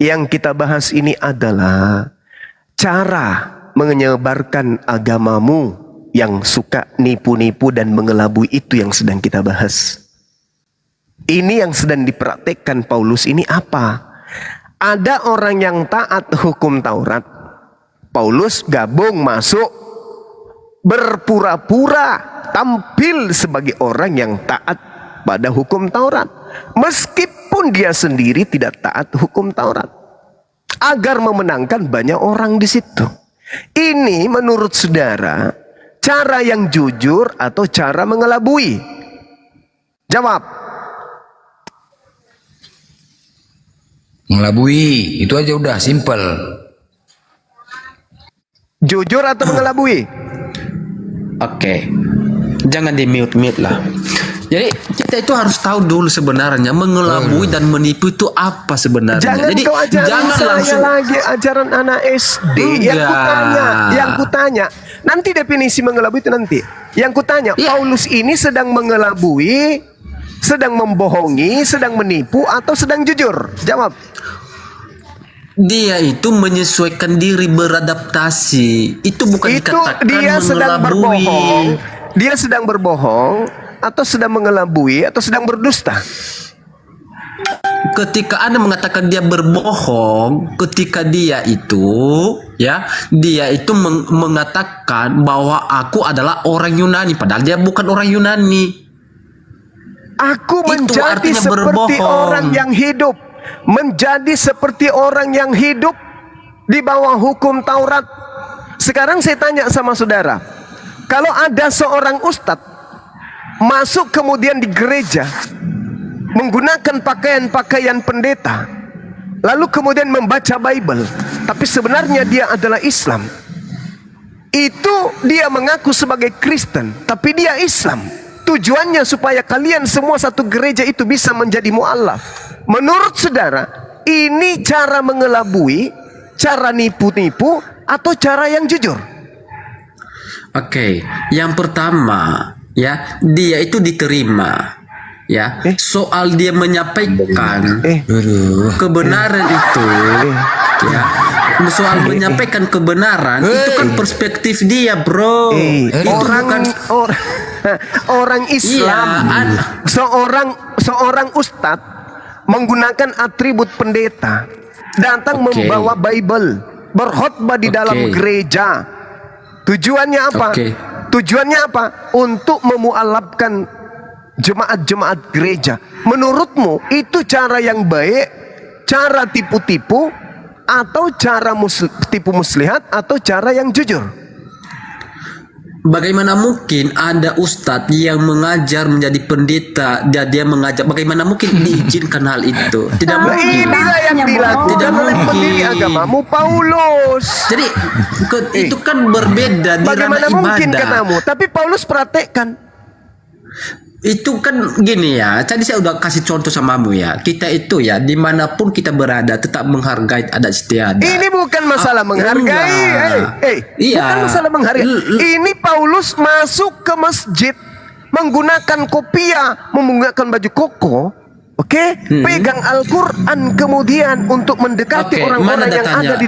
Speaker 8: Yang kita bahas ini adalah cara menyebarkan agamamu yang suka nipu-nipu dan mengelabui, itu yang sedang kita bahas. Ini yang sedang dipraktekkan Paulus ini apa? Ada orang yang taat hukum Taurat. Paulus gabung masuk, berpura-pura tampil sebagai orang yang taat pada hukum Taurat, meskipun dia sendiri tidak taat hukum Taurat, agar memenangkan banyak orang di situ. Ini menurut saudara cara yang jujur atau cara mengelabui? Jawab.
Speaker 9: Mengelabui, itu aja udah simple.
Speaker 8: Jujur atau mengelabui?
Speaker 7: Oke. Jangan di mute lah. Jadi kita itu harus tahu dulu sebenarnya mengelabui dan menipu itu apa sebenarnya.
Speaker 8: Jangan
Speaker 7: Jadi
Speaker 8: kau ajaran
Speaker 7: jangan
Speaker 8: saya
Speaker 7: langsung
Speaker 8: lagi ajaran anak SD. Yang kutanya, nanti definisi mengelabui itu nanti. Yang kutanya, Paulus ini sedang mengelabui, sedang membohongi, sedang menipu, atau sedang jujur? Jawab.
Speaker 7: Dia itu menyesuaikan diri, beradaptasi. Itu bukan dikatakan
Speaker 8: dia sedang
Speaker 7: mengelabui.
Speaker 8: berbohong. Dia sedang berbohong, atau sedang mengelabui, atau sedang berdusta?
Speaker 7: Ketika Anda mengatakan dia berbohong, ketika dia itu mengatakan bahwa aku adalah orang Yunani, padahal dia bukan orang Yunani.
Speaker 8: Aku
Speaker 7: Itu
Speaker 8: menjadi
Speaker 7: artinya
Speaker 8: seperti
Speaker 7: berbohong.
Speaker 8: orang yang hidup, menjadi seperti orang yang hidup di bawah hukum Taurat. Sekarang saya tanya sama saudara, kalau ada seorang ustadz masuk kemudian di gereja menggunakan pakaian-pakaian pendeta, lalu kemudian membaca Bible, tapi sebenarnya dia adalah Islam, itu dia mengaku sebagai Kristen, tapi dia Islam. Tujuannya supaya kalian semua satu gereja itu bisa menjadi mu'alaf. Menurut saudara, ini cara mengelabui, cara nipu-nipu, atau cara yang jujur?
Speaker 7: Oke, yang pertama ya, dia itu diterima ya. Soal dia menyampaikan kebenaran itu ya. Soal menyampaikan kebenaran itu kan perspektif dia, bro. Itu bukan
Speaker 8: orang Islam. Seorang ustadz menggunakan atribut pendeta, datang membawa Bible, berkhotbah di dalam gereja. Tujuannya apa? Tujuannya apa? Untuk memualafkan jemaat-jemaat gereja. Menurutmu itu cara yang baik, cara tipu-tipu, atau cara tipu muslihat, atau cara yang jujur?
Speaker 7: Bagaimana mungkin ada ustadz yang mengajar menjadi pendeta dan dia mengajar? Bagaimana mungkin diizinkan hal itu? Tidak mungkin.
Speaker 8: Inilah yang dilakukan oleh pendiri agamamu Paulus.
Speaker 7: Jadi itu kan berbeda di
Speaker 8: Bagaimana
Speaker 7: ranah
Speaker 8: mungkin
Speaker 7: ibadah.
Speaker 8: katamu? Tapi Paulus praktekkan.
Speaker 7: Itu kan gini ya. Tadi saya udah kasih contoh samamu ya. Kita itu ya dimanapun kita berada tetap menghargai adat istiadat.
Speaker 8: Ini bukan masalah menghargai. Bukan masalah menghargai. Ini Paulus masuk ke masjid menggunakan kopiah, menggunakan baju koko. Oke, pegang Al-Quran kemudian untuk mendekati
Speaker 7: Oke,
Speaker 8: orang-orang
Speaker 7: mana
Speaker 8: yang
Speaker 7: datanya?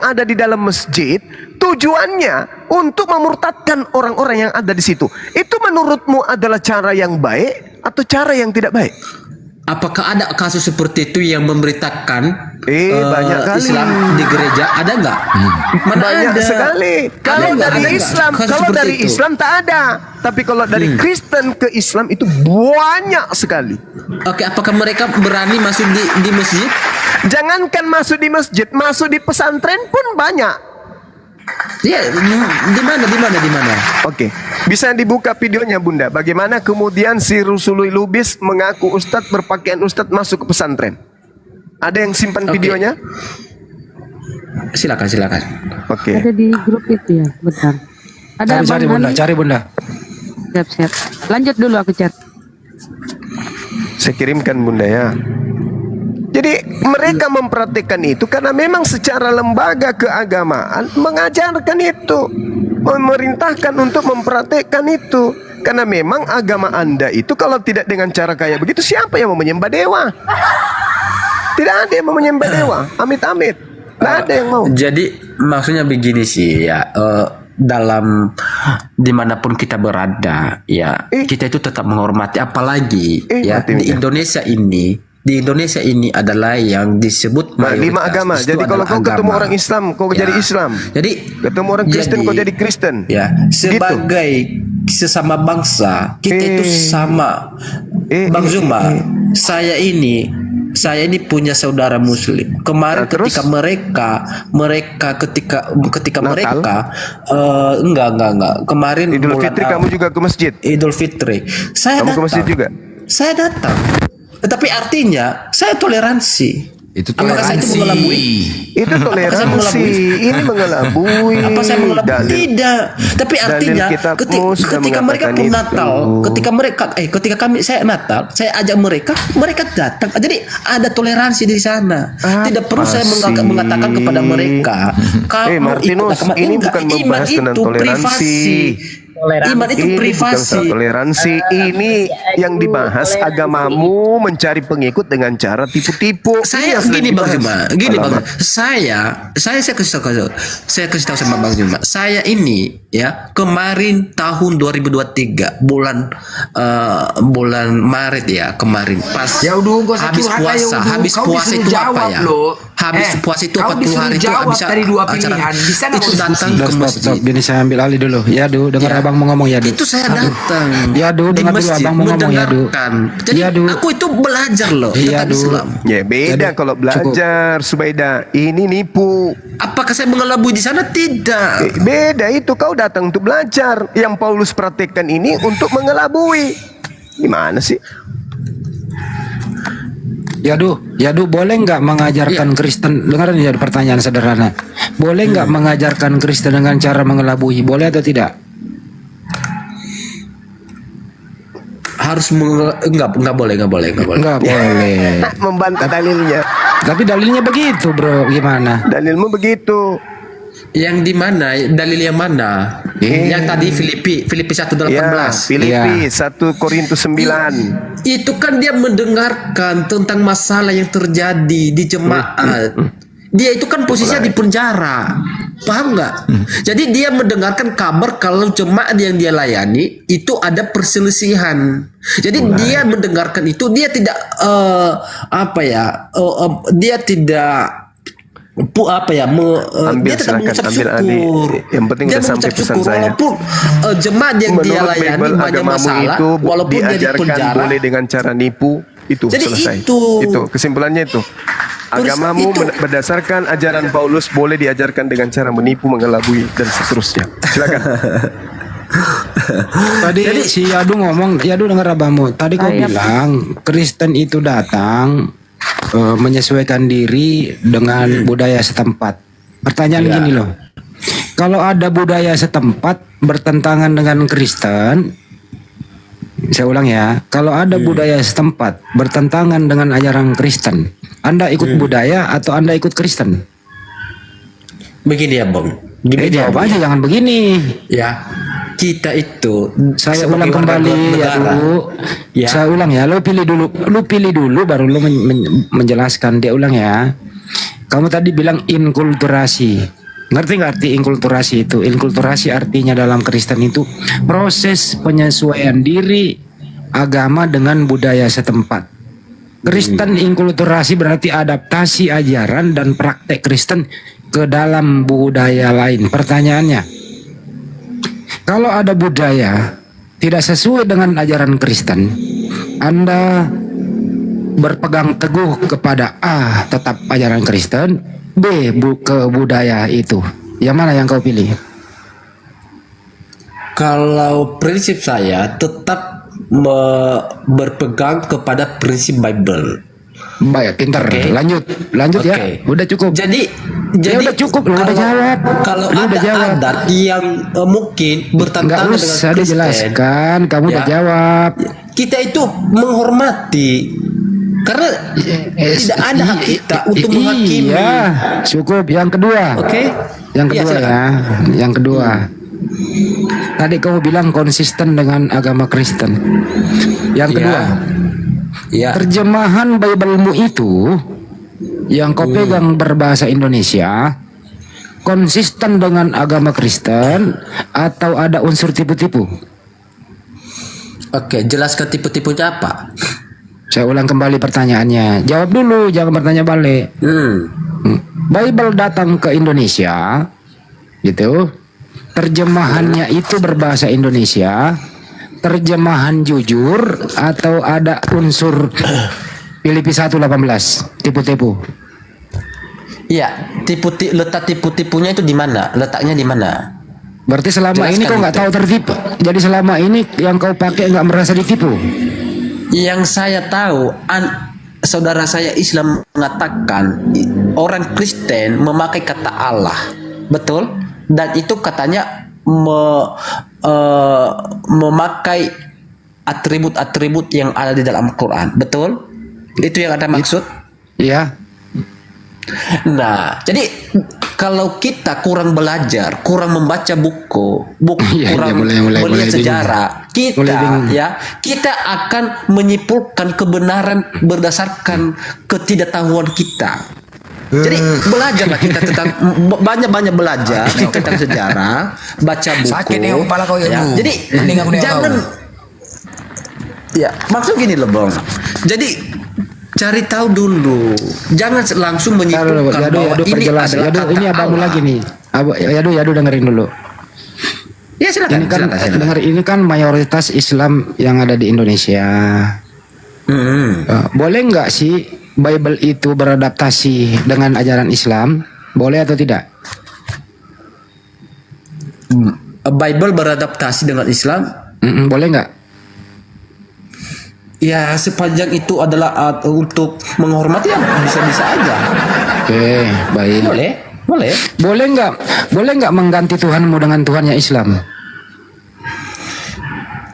Speaker 8: ada di dalam masjid, tujuannya untuk memurtadkan orang-orang yang ada di situ. Itu menurutmu adalah cara yang baik atau cara yang tidak baik?
Speaker 7: Apakah ada kasus seperti itu yang memberitakan
Speaker 8: Banyak kali.
Speaker 7: Islam di gereja? Ada nggak? Mana
Speaker 8: Banyak
Speaker 7: ada?
Speaker 8: sekali. Kalau
Speaker 7: nggak?
Speaker 8: dari
Speaker 7: Ada nggak
Speaker 8: Islam,
Speaker 7: kasus
Speaker 8: kalau
Speaker 7: seperti
Speaker 8: dari
Speaker 7: itu?
Speaker 8: Islam tak ada. Tapi kalau dari Kristen ke Islam itu banyak sekali.
Speaker 7: Oke, apakah mereka berani masuk di masjid?
Speaker 8: Jangankan masuk di masjid, masuk di pesantren pun banyak.
Speaker 7: Iya, di mana?
Speaker 8: Oke, bisa dibuka videonya Bunda. Bagaimana kemudian si Rusului Lubis mengaku Ustadz berpakaian Ustadz masuk ke pesantren? Ada yang simpan
Speaker 7: Oke.
Speaker 8: videonya?
Speaker 7: Silakan.
Speaker 8: Oke.
Speaker 6: Ada di grup itu ya, bentar. Ada
Speaker 5: Cari
Speaker 6: Bang
Speaker 5: Bunda,
Speaker 6: Hani.
Speaker 5: cari Bunda.
Speaker 6: Siap. Lanjut dulu aku chat.
Speaker 8: Saya kirimkan Bunda ya. Jadi mereka mempraktikkan itu karena memang secara lembaga keagamaan mengajarkan itu, memerintahkan untuk mempraktikkan itu. Karena memang agama Anda itu kalau tidak dengan cara kayak begitu, siapa yang mau menyembah dewa? Tidak ada yang mau menyembah dewa. Amit-amit. Tidak ada yang mau.
Speaker 7: Jadi maksudnya begini sih ya, dalam dimanapun kita berada ya, kita itu tetap menghormati, apalagi ya
Speaker 8: mati,
Speaker 7: di
Speaker 8: Mika.
Speaker 7: Indonesia ini adalah yang disebut
Speaker 8: Nah, 5
Speaker 7: mayoritas.
Speaker 8: agama.
Speaker 7: Itu
Speaker 8: Jadi kalau
Speaker 7: adalah
Speaker 8: kau ketemu
Speaker 7: agama.
Speaker 8: orang Islam, kau
Speaker 7: Ya.
Speaker 8: jadi Islam.
Speaker 7: Jadi
Speaker 8: Ketemu orang Kristen, kau jadi Kristen.
Speaker 7: Ya, sebagai sesama bangsa kita itu sama. Bang Zuma, saya ini punya saudara Muslim. Kemarin
Speaker 8: Nah, terus?
Speaker 7: ketika
Speaker 8: Natal?
Speaker 7: mereka enggak. Kemarin
Speaker 8: Idul
Speaker 7: bulan
Speaker 8: Fitri kamu juga ke masjid.
Speaker 7: Idul Fitri. Saya
Speaker 8: Kamu ke masjid juga?
Speaker 7: Saya datang. Tetapi artinya saya toleransi.
Speaker 9: Itu
Speaker 7: Apakah saya itu
Speaker 9: toleransi.
Speaker 7: mengelabui?
Speaker 8: Itu toleransi.
Speaker 7: mengelabui?
Speaker 8: Ini mengelabui.
Speaker 7: Apa saya mengelabui?
Speaker 8: Dalil-
Speaker 7: Tidak. Tapi
Speaker 8: dalil
Speaker 7: artinya
Speaker 8: kitabmu sudah
Speaker 7: ketika mereka
Speaker 8: mengatakan
Speaker 7: pun
Speaker 8: itu.
Speaker 7: Natal, ketika saya Natal, saya ajak mereka datang. Jadi ada toleransi di sana. Tidak perlu saya
Speaker 8: sih?
Speaker 7: mengatakan kepada mereka, kamu
Speaker 8: Martinus,
Speaker 7: ikut agama.
Speaker 8: ini
Speaker 7: Enggak,
Speaker 8: bukan
Speaker 7: iman
Speaker 8: membahas tentang
Speaker 7: itu
Speaker 8: toleransi.
Speaker 7: privasi. Iman itu
Speaker 8: Ini bukan
Speaker 7: privasi.
Speaker 8: soal toleransi. Ini yang dibahas agamamu mencari pengikut dengan cara tipu-tipu.
Speaker 7: Saya
Speaker 8: Ini yang sedang
Speaker 7: gini Bang
Speaker 8: dibahas.
Speaker 7: Zuma, gini Bang.
Speaker 8: Alamak.
Speaker 7: Saya kasih tahu sama Bang Zuma. Saya ini ya kemarin tahun 2023 bulan Maret ya kemarin pas
Speaker 9: Ya udah, gua usah
Speaker 7: habis
Speaker 9: curhat
Speaker 7: puasa,
Speaker 9: aja, udah.
Speaker 7: habis
Speaker 9: Kau
Speaker 7: puasa
Speaker 9: disuruh
Speaker 7: itu apa
Speaker 9: jawab,
Speaker 7: ya?
Speaker 9: loh.
Speaker 7: Habis puasa itu
Speaker 9: kau
Speaker 7: 40
Speaker 9: disuruh
Speaker 7: hari itu
Speaker 9: jawab
Speaker 7: habis
Speaker 9: dari dua
Speaker 7: acara
Speaker 9: pilihan. Bisa nggak
Speaker 7: itu
Speaker 9: kau
Speaker 7: datang
Speaker 9: diskusi?
Speaker 7: ke
Speaker 5: Stop.
Speaker 7: masjid.
Speaker 5: Gini saya ambil alih dulu. Ya Du, dengar
Speaker 7: Ya.
Speaker 5: abang mau ngomong ya Du.
Speaker 7: Itu saya datang.
Speaker 5: Ya, Du,
Speaker 7: di
Speaker 5: dengar dulu,
Speaker 7: masjid
Speaker 5: Abang mau ngomong, ya, Du.
Speaker 7: mendengarkan. Jadi
Speaker 5: Ya, Du.
Speaker 7: aku itu belajar loh
Speaker 5: Iya,
Speaker 7: tentang
Speaker 5: Du.
Speaker 7: Islam.
Speaker 8: Ya beda
Speaker 5: Jadi,
Speaker 8: kalau belajar Subaida. Ini nipu.
Speaker 7: Apakah saya mengelabui di sana? Tidak.
Speaker 8: Beda itu, kau datang untuk belajar. Yang Paulus praktekkan ini untuk mengelabui. Gimana sih?
Speaker 5: Ya Du, boleh nggak mengajarkan Kristen? Dengar ya pertanyaan sederhana. Boleh nggak mengajarkan Kristen dengan cara mengelabui? Boleh atau tidak?
Speaker 7: Harus enggak boleh.
Speaker 5: Nggak boleh.
Speaker 8: Membantah dalilnya.
Speaker 5: Tapi dalilnya begitu, Bro. Gimana?
Speaker 8: Dalilmu begitu.
Speaker 7: Yang di mana? Dalil yang mana? Yang tadi Filipi 1:18.
Speaker 8: Ya, Filipi 1 Korintus 9.
Speaker 7: Itu kan dia mendengarkan tentang masalah yang terjadi di jemaat. Dia itu kan posisinya di penjara. Paham nggak? Jadi dia mendengarkan kabar kalau jemaat yang dia layani itu ada perselisihan. Jadi dia mendengarkan itu, dia tidak dia tidak
Speaker 8: Ambil,
Speaker 7: dia tetap
Speaker 8: silakan,
Speaker 7: mengucap
Speaker 8: ambil, Adi.
Speaker 7: syukur.
Speaker 8: Yang penting
Speaker 7: Dia
Speaker 8: udah sampai
Speaker 7: mengucap
Speaker 8: pesan
Speaker 7: syukur
Speaker 8: saya.
Speaker 7: walaupun jemaat yang dia
Speaker 8: Menurut
Speaker 7: layani
Speaker 8: Bible,
Speaker 7: banyak
Speaker 8: agamamu
Speaker 7: masalah,
Speaker 8: itu
Speaker 7: walaupun dia di
Speaker 8: diajarkan
Speaker 7: penjara.
Speaker 8: boleh dengan cara nipu. Itu
Speaker 7: Jadi
Speaker 8: selesai.
Speaker 7: itu.
Speaker 8: Kesimpulannya itu. Agamamu
Speaker 7: itu.
Speaker 8: berdasarkan ajaran Paulus boleh diajarkan dengan cara menipu, mengelabui dan seterusnya. Silakan.
Speaker 5: Tadi si Yadu ngomong, Yadu dengar abangmu. Tadi kau bilang Kristen itu datang menyesuaikan diri dengan budaya setempat. Pertanyaan gini loh. Kalau ada budaya setempat bertentangan dengan Kristen, saya ulang ya. Kalau ada budaya setempat bertentangan dengan ajaran Kristen, Anda ikut budaya atau Anda ikut Kristen?
Speaker 7: Begini ya Bang. Gini
Speaker 5: Jawab aja, jangan begini.
Speaker 7: Ya. kita itu
Speaker 5: Saya
Speaker 7: sebagai
Speaker 5: ulang
Speaker 7: warga
Speaker 5: kembali ya
Speaker 7: negara,
Speaker 5: dulu.
Speaker 7: ya.
Speaker 5: Saya ulang ya. Lu pilih dulu baru lu menjelaskan. Dia ulang ya. Kamu tadi bilang inkulturasi. Ngerti nggak arti inkulturasi itu? Inkulturasi artinya dalam Kristen itu proses penyesuaian diri agama dengan budaya setempat. Kristen inkulturasi berarti adaptasi ajaran dan praktek Kristen ke dalam budaya lain. Pertanyaannya, kalau ada budaya tidak sesuai dengan ajaran Kristen, Anda berpegang teguh kepada A, tetap ajaran Kristen, B, ke budaya itu. Yang mana yang kau pilih?
Speaker 7: Kalau prinsip saya tetap berpegang kepada prinsip Bible.
Speaker 5: Baik, pintar.
Speaker 7: Oke.
Speaker 5: Lanjut ya.
Speaker 7: Oke.
Speaker 5: Udah cukup.
Speaker 7: Jadi
Speaker 5: udah cukup, lu udah jawab.
Speaker 7: Kalau
Speaker 5: Lu
Speaker 7: ada
Speaker 5: udah jawab.
Speaker 7: adat yang mungkin
Speaker 5: Nggak
Speaker 7: bertentangan dengan
Speaker 5: usah
Speaker 7: Kristen,
Speaker 5: dijelaskan, kamu udah
Speaker 7: ya,
Speaker 5: jawab.
Speaker 7: kita itu menghormati karena tidak ada hak kita untuk menghakimi.
Speaker 5: Iya, cukup. Yang kedua.
Speaker 7: Oke.
Speaker 5: Yang
Speaker 7: Iya,
Speaker 5: kedua
Speaker 7: silakan.
Speaker 5: ya. Yang kedua. Tadi kamu bilang konsisten dengan agama Kristen. Yang kedua.
Speaker 7: Ya.
Speaker 5: Terjemahan Bible-mu itu yang kau pegang berbahasa Indonesia konsisten dengan agama Kristen atau ada unsur tipu-tipu?
Speaker 7: Oke, jelaskan tipu-tipunya apa?
Speaker 5: Saya ulang kembali pertanyaannya. Jawab dulu, jangan bertanya balik. Bible datang ke Indonesia, gitu. Terjemahannya itu berbahasa Indonesia. Terjemahan jujur atau ada unsur Filipi 1:18 tipu-tipu?
Speaker 7: Iya, letak tipu-tipunya itu di mana? Letaknya di mana?
Speaker 5: Berarti selama
Speaker 7: Jelaskan
Speaker 5: ini kau nggak
Speaker 7: itu.
Speaker 5: tahu tertipu. Jadi selama ini yang kau pakai nggak merasa ditipu.
Speaker 7: Yang saya tahu, saudara saya Islam mengatakan orang Kristen memakai kata Allah, betul? Dan itu katanya memakai atribut-atribut yang ada di dalam Quran, betul? Itu yang ada maksud?
Speaker 5: Iya.
Speaker 7: Nah, jadi kalau kita kurang belajar, kurang membaca buku,
Speaker 5: Iya,
Speaker 7: kurang
Speaker 5: mulai
Speaker 7: melihat
Speaker 5: bingung.
Speaker 7: sejarah,
Speaker 5: Mulai bingung.
Speaker 7: kita akan menyimpulkan kebenaran berdasarkan ketidaktahuan kita. Jadi belajarlah kita tentang banyak-banyak belajar tentang sejarah, baca buku.
Speaker 9: Sakit nih kepala kau ya, Bu.
Speaker 7: Jadi
Speaker 9: Mending aku nengok
Speaker 7: jangan.
Speaker 9: kau.
Speaker 7: Ya, maksud gini loh, Bang. Jadi cari tahu dulu, jangan langsung menyimpulkan bahwa ini
Speaker 5: perjelas.
Speaker 7: adalah kata
Speaker 5: Ini abangmu
Speaker 7: Allah.
Speaker 5: lagi nih. Yadu dengerin dulu.
Speaker 7: Ya silakan.
Speaker 5: Ini kan
Speaker 7: silakan.
Speaker 5: dengar, ini kan mayoritas Islam yang ada di Indonesia. Boleh nggak sih Bible itu beradaptasi dengan ajaran Islam? Boleh atau tidak?
Speaker 7: Bible beradaptasi dengan Islam?
Speaker 5: Boleh nggak?
Speaker 7: Ya sepanjang itu adalah untuk menghormati ya bisa-bisa aja.
Speaker 5: Oke, baik.
Speaker 7: Boleh.
Speaker 5: Boleh nggak mengganti Tuhanmu dengan Tuhannya Islam?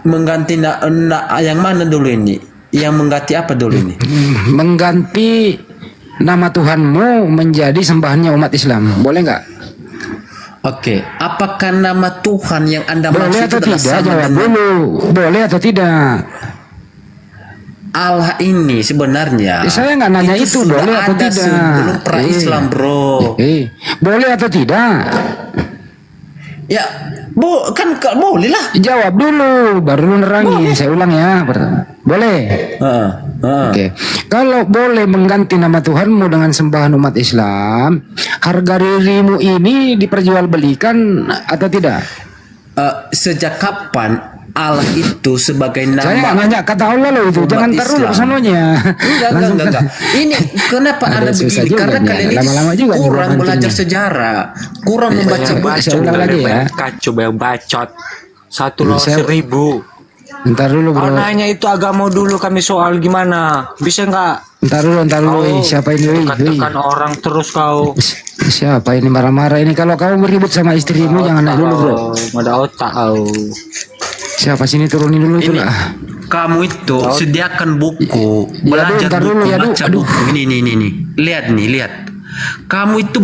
Speaker 7: Mengganti yang mana dulu ini? Yang mengganti apa dulu ini?
Speaker 5: Mengganti nama Tuhanmu menjadi sembahannya umat Islam. Boleh nggak?
Speaker 7: Oke, apakah nama Tuhan yang Anda
Speaker 5: Boleh
Speaker 7: maksud
Speaker 5: atau
Speaker 7: adalah
Speaker 5: tidak?
Speaker 7: sama
Speaker 5: Jawab
Speaker 7: dengan
Speaker 5: dulu. Boleh atau tidak?
Speaker 7: Allah ini sebenarnya?
Speaker 5: Saya nggak nanya itu
Speaker 7: sudah
Speaker 5: boleh atau
Speaker 7: ada
Speaker 5: tidak.
Speaker 7: sebelum pra-Islam, bro.
Speaker 5: Boleh atau tidak?
Speaker 7: Ya, kan boleh lah.
Speaker 5: Jawab dulu, baru lu nerangin. Saya ulang ya. Boleh. Oke. Kalau boleh mengganti nama Tuhanmu dengan sembahan umat Islam, harga dirimu ini diperjualbelikan atau tidak?
Speaker 7: Sejak kapan Allah itu sebagai nama?
Speaker 5: Saya nggak nanya kata Allah loh itu.
Speaker 7: umat
Speaker 5: Jangan taruh
Speaker 7: Islam.
Speaker 5: kesononya.
Speaker 7: Enggak. Ini kenapa Anda
Speaker 5: susah
Speaker 7: begini?
Speaker 5: juga
Speaker 7: Karena
Speaker 5: nih,
Speaker 7: kalian ini
Speaker 5: lama-lama juga nih
Speaker 7: kurang
Speaker 5: mancingnya.
Speaker 7: belajar sejarah, kurang membaca
Speaker 5: Saya ulang lagi ya.
Speaker 3: Coba yang bacot. 1 lawan
Speaker 5: Saya-
Speaker 3: 1000.
Speaker 5: Ntar dulu
Speaker 3: Kau
Speaker 5: bro.
Speaker 3: nanya itu agama dulu kami soal gimana? Bisa nggak?
Speaker 5: Ntar dulu.
Speaker 3: Kau
Speaker 5: Siapa ini? Woi?
Speaker 3: katakan orang terus kau.
Speaker 5: Siapa ini marah-marah ini? Kalau kamu meribut sama istrimu jangan naik dulu bro.
Speaker 3: Ada otak kau.
Speaker 5: Siapa sini turunin dulu itu
Speaker 7: Ini
Speaker 5: lah.
Speaker 7: kamu itu sediakan buku, belajar
Speaker 5: ntar dulu,
Speaker 7: buku,
Speaker 5: Yadu.
Speaker 7: baca
Speaker 5: Aduh.
Speaker 7: buku. Ini. Lihat. Kamu itu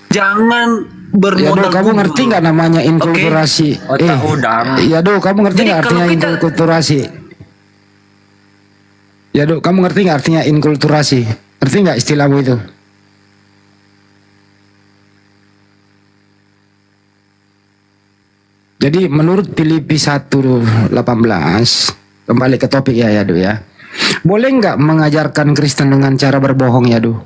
Speaker 7: jangan bermodal
Speaker 5: kamu
Speaker 7: kubur.
Speaker 5: ngerti nggak namanya inkulturasi?
Speaker 7: Otak udang.
Speaker 5: Ya Dok, kamu ngerti
Speaker 7: Jadi
Speaker 5: nggak
Speaker 7: kalau
Speaker 5: artinya
Speaker 7: kita-
Speaker 5: inkulturasi? Ya Dok, kamu ngerti nggak artinya inkulturasi? Ngerti nggak istilahmu itu? Jadi menurut Filipi 1:18, kembali ke topik ya Dok ya. Boleh nggak mengajarkan Kristen dengan cara berbohong ya Dok?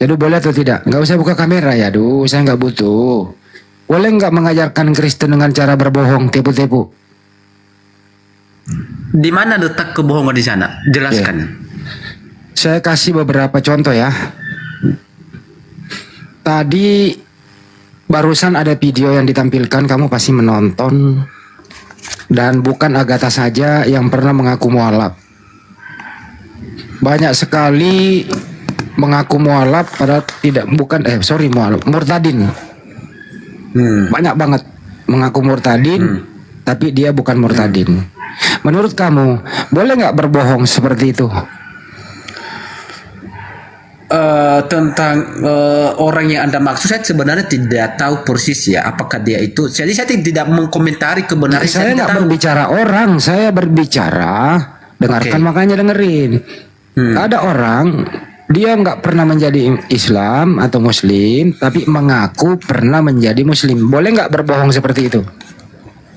Speaker 5: Ya Dok, boleh atau tidak? Nggak usah buka kamera ya Dok, saya nggak butuh. Boleh nggak mengajarkan Kristen dengan cara berbohong, tipu-tipu?
Speaker 7: Di mana letak kebohongan di sana? Jelaskan.
Speaker 5: Saya kasih beberapa contoh ya. Tadi barusan ada video yang ditampilkan, kamu pasti menonton. Dan bukan Agatha saja yang pernah mengaku mualaf. Banyak sekali mengaku mualaf padahal tidak, bukan mualaf, murtadin. Banyak banget mengaku murtadin tapi dia bukan murtadin. Menurut kamu boleh nggak berbohong seperti itu?
Speaker 7: Tentang orang yang Anda maksud, saya sebenarnya tidak tahu persis ya apakah dia itu. Jadi saya tidak mengkomentari kebenaran.
Speaker 5: Saya
Speaker 7: tidak
Speaker 5: nggak
Speaker 7: tahu.
Speaker 5: berbicara orang, saya berbicara, dengarkan,
Speaker 7: Oke.
Speaker 5: makanya dengerin. Ada orang dia nggak pernah menjadi Islam atau Muslim, tapi mengaku pernah menjadi Muslim. Boleh nggak berbohong seperti itu?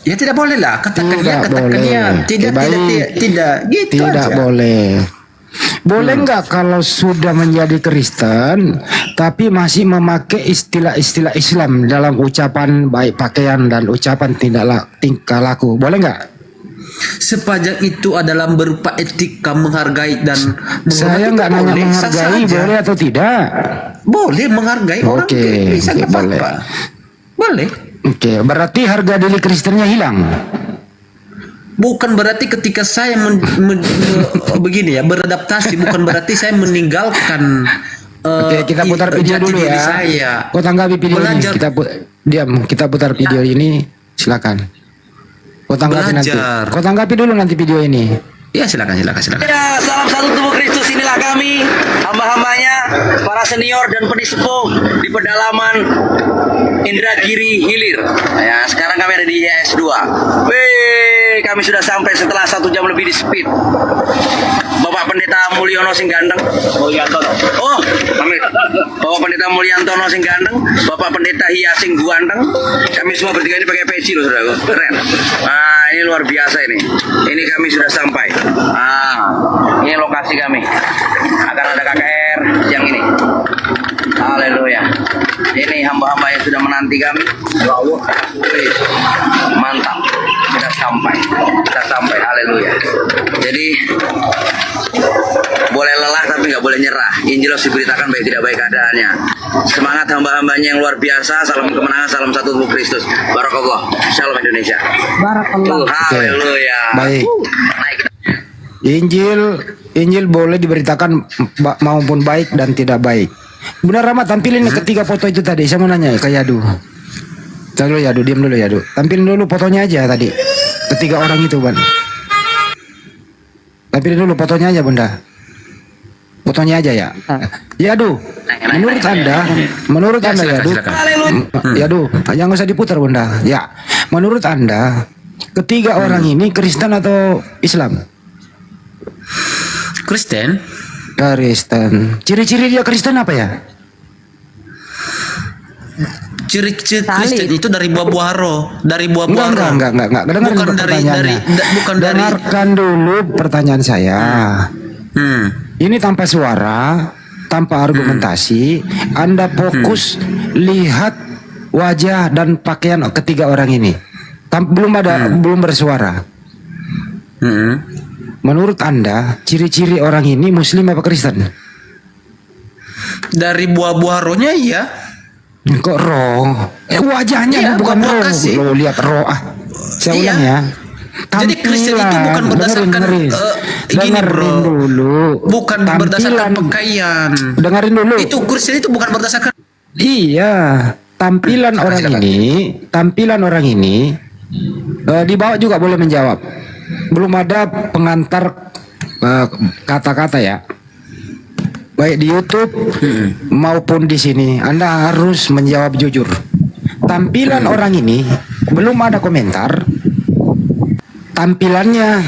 Speaker 7: Ya tidak boleh lah. Katakan
Speaker 5: Tidak
Speaker 7: katakan
Speaker 5: boleh.
Speaker 7: dia. Tidak,
Speaker 5: Baik.
Speaker 7: tidak. Gitu
Speaker 5: Tidak
Speaker 7: aja.
Speaker 5: boleh. Boleh nggak kalau sudah menjadi Kristen tapi masih memakai istilah-istilah Islam dalam ucapan, baik pakaian dan ucapan tingkah laku? Boleh nggak?
Speaker 7: Sepanjang itu adalah berupa etika, menghargai dan
Speaker 5: Saya
Speaker 7: menghormati,
Speaker 5: nggak nanya
Speaker 7: boleh, sah-sah
Speaker 5: menghargai,
Speaker 7: aja.
Speaker 5: boleh atau tidak?
Speaker 7: Boleh menghargai orang.
Speaker 5: Oke,
Speaker 7: Bisa
Speaker 5: oke,
Speaker 7: nggak
Speaker 5: boleh.
Speaker 7: apa-apa. Boleh.
Speaker 5: Oke, berarti harga diri Kristennya hilang.
Speaker 7: Bukan berarti ketika saya begini ya, beradaptasi, bukan berarti saya meninggalkan
Speaker 5: Oke, kita putar video
Speaker 7: jati
Speaker 5: dulu
Speaker 7: diri
Speaker 5: ya.
Speaker 7: saya.
Speaker 5: Kau tanggapi video
Speaker 7: Belajar.
Speaker 5: ini. Kita putar video ini. Silakan. Kau tanggapi nanti.
Speaker 7: Belajar.
Speaker 5: Kau tanggapi dulu nanti video ini.
Speaker 7: Ya silakan.
Speaker 11: Ya, salam satu tubuh Kristus, inilah kami hamba-hambanya, para senior dan pendisepuh di pedalaman Indragiri Hilir. Ya, sekarang kami ada di IS 2. Wih, kami sudah sampai setelah 1 jam lebih di speed. Bapak Pendeta Mulyono sing ganteng. Mulyantono. Oh, Bapak Pendeta Mulyantono sing ganteng, Bapak Pendeta Hias sing ganteng. Kami semua bertiga ini pakai peci loh, saudaraku. Keren. Nah, ini luar biasa ini. Ini kami sudah sampai. Ini lokasi kami. Akan ada KKR yang ini. Haleluya. Ini hamba-hamba yang sudah menanti kami. Wih, mantap. Kita sampai. Haleluya. Jadi boleh lelah tapi nggak boleh nyerah. Injil harus diberitakan baik tidak baik keadaannya. Semangat hamba-hambanya yang luar biasa. Salam kemenangan, salam satu tubuh Kristus. Barakallah. Shalom Indonesia.
Speaker 6: Barakallah.
Speaker 11: Haleluya.
Speaker 5: Baik.
Speaker 11: Naik.
Speaker 5: Injil boleh diberitakan maupun baik dan tidak baik. Benar Rahmat, tampilin ketiga foto itu tadi. Saya mau nanya ke Yadu. Tahan dulu Yadu, diam dulu Yadu. Tampilin dulu fotonya aja tadi. Ketiga orang itu, Ban. Tampilin dulu fotonya aja, Bunda. Fotonya aja ya. Yadu, menurut Anda Yadu. Yadu, jangan usah diputar, Bunda. Ya, menurut Anda ketiga orang ini Kristen atau Islam?
Speaker 7: Kristen.
Speaker 5: Ciri-ciri dia Kristen apa ya?
Speaker 7: Ciri-ciri Kristen itu dari buah-buah roh, dari buah-buah roh.
Speaker 5: Enggak. Dengarkan
Speaker 7: Bukan
Speaker 5: dulu
Speaker 7: dari
Speaker 5: pertanyaannya.
Speaker 7: bukan dari.
Speaker 5: Dengarkan dulu pertanyaan saya. Ini tanpa suara, tanpa argumentasi, Anda fokus lihat wajah dan pakaian ketiga orang ini. Belum bersuara. Menurut Anda, ciri-ciri orang ini Muslim apa Kristen?
Speaker 7: Dari buah-buah rohnya iya.
Speaker 5: Kok roh? Wajahnya
Speaker 7: Iya,
Speaker 5: bukan
Speaker 7: buah-buah
Speaker 5: roh.
Speaker 7: kasih.
Speaker 5: Lo lihat roh. Saya
Speaker 7: Iya.
Speaker 5: ulang ya.
Speaker 7: Jadi Kristen itu bukan berdasarkan
Speaker 5: dengerin
Speaker 7: gini bro,
Speaker 5: dulu.
Speaker 7: bukan berdasarkan pakaian.
Speaker 5: Dengerin dulu.
Speaker 7: Itu Kristen itu bukan berdasarkan.
Speaker 5: Iya, tampilan orang ini di bawah juga boleh menjawab. Belum ada pengantar kata-kata ya. baik di YouTube maupun di sini, Anda harus menjawab jujur. Tampilan orang ini belum ada komentar. Tampilannya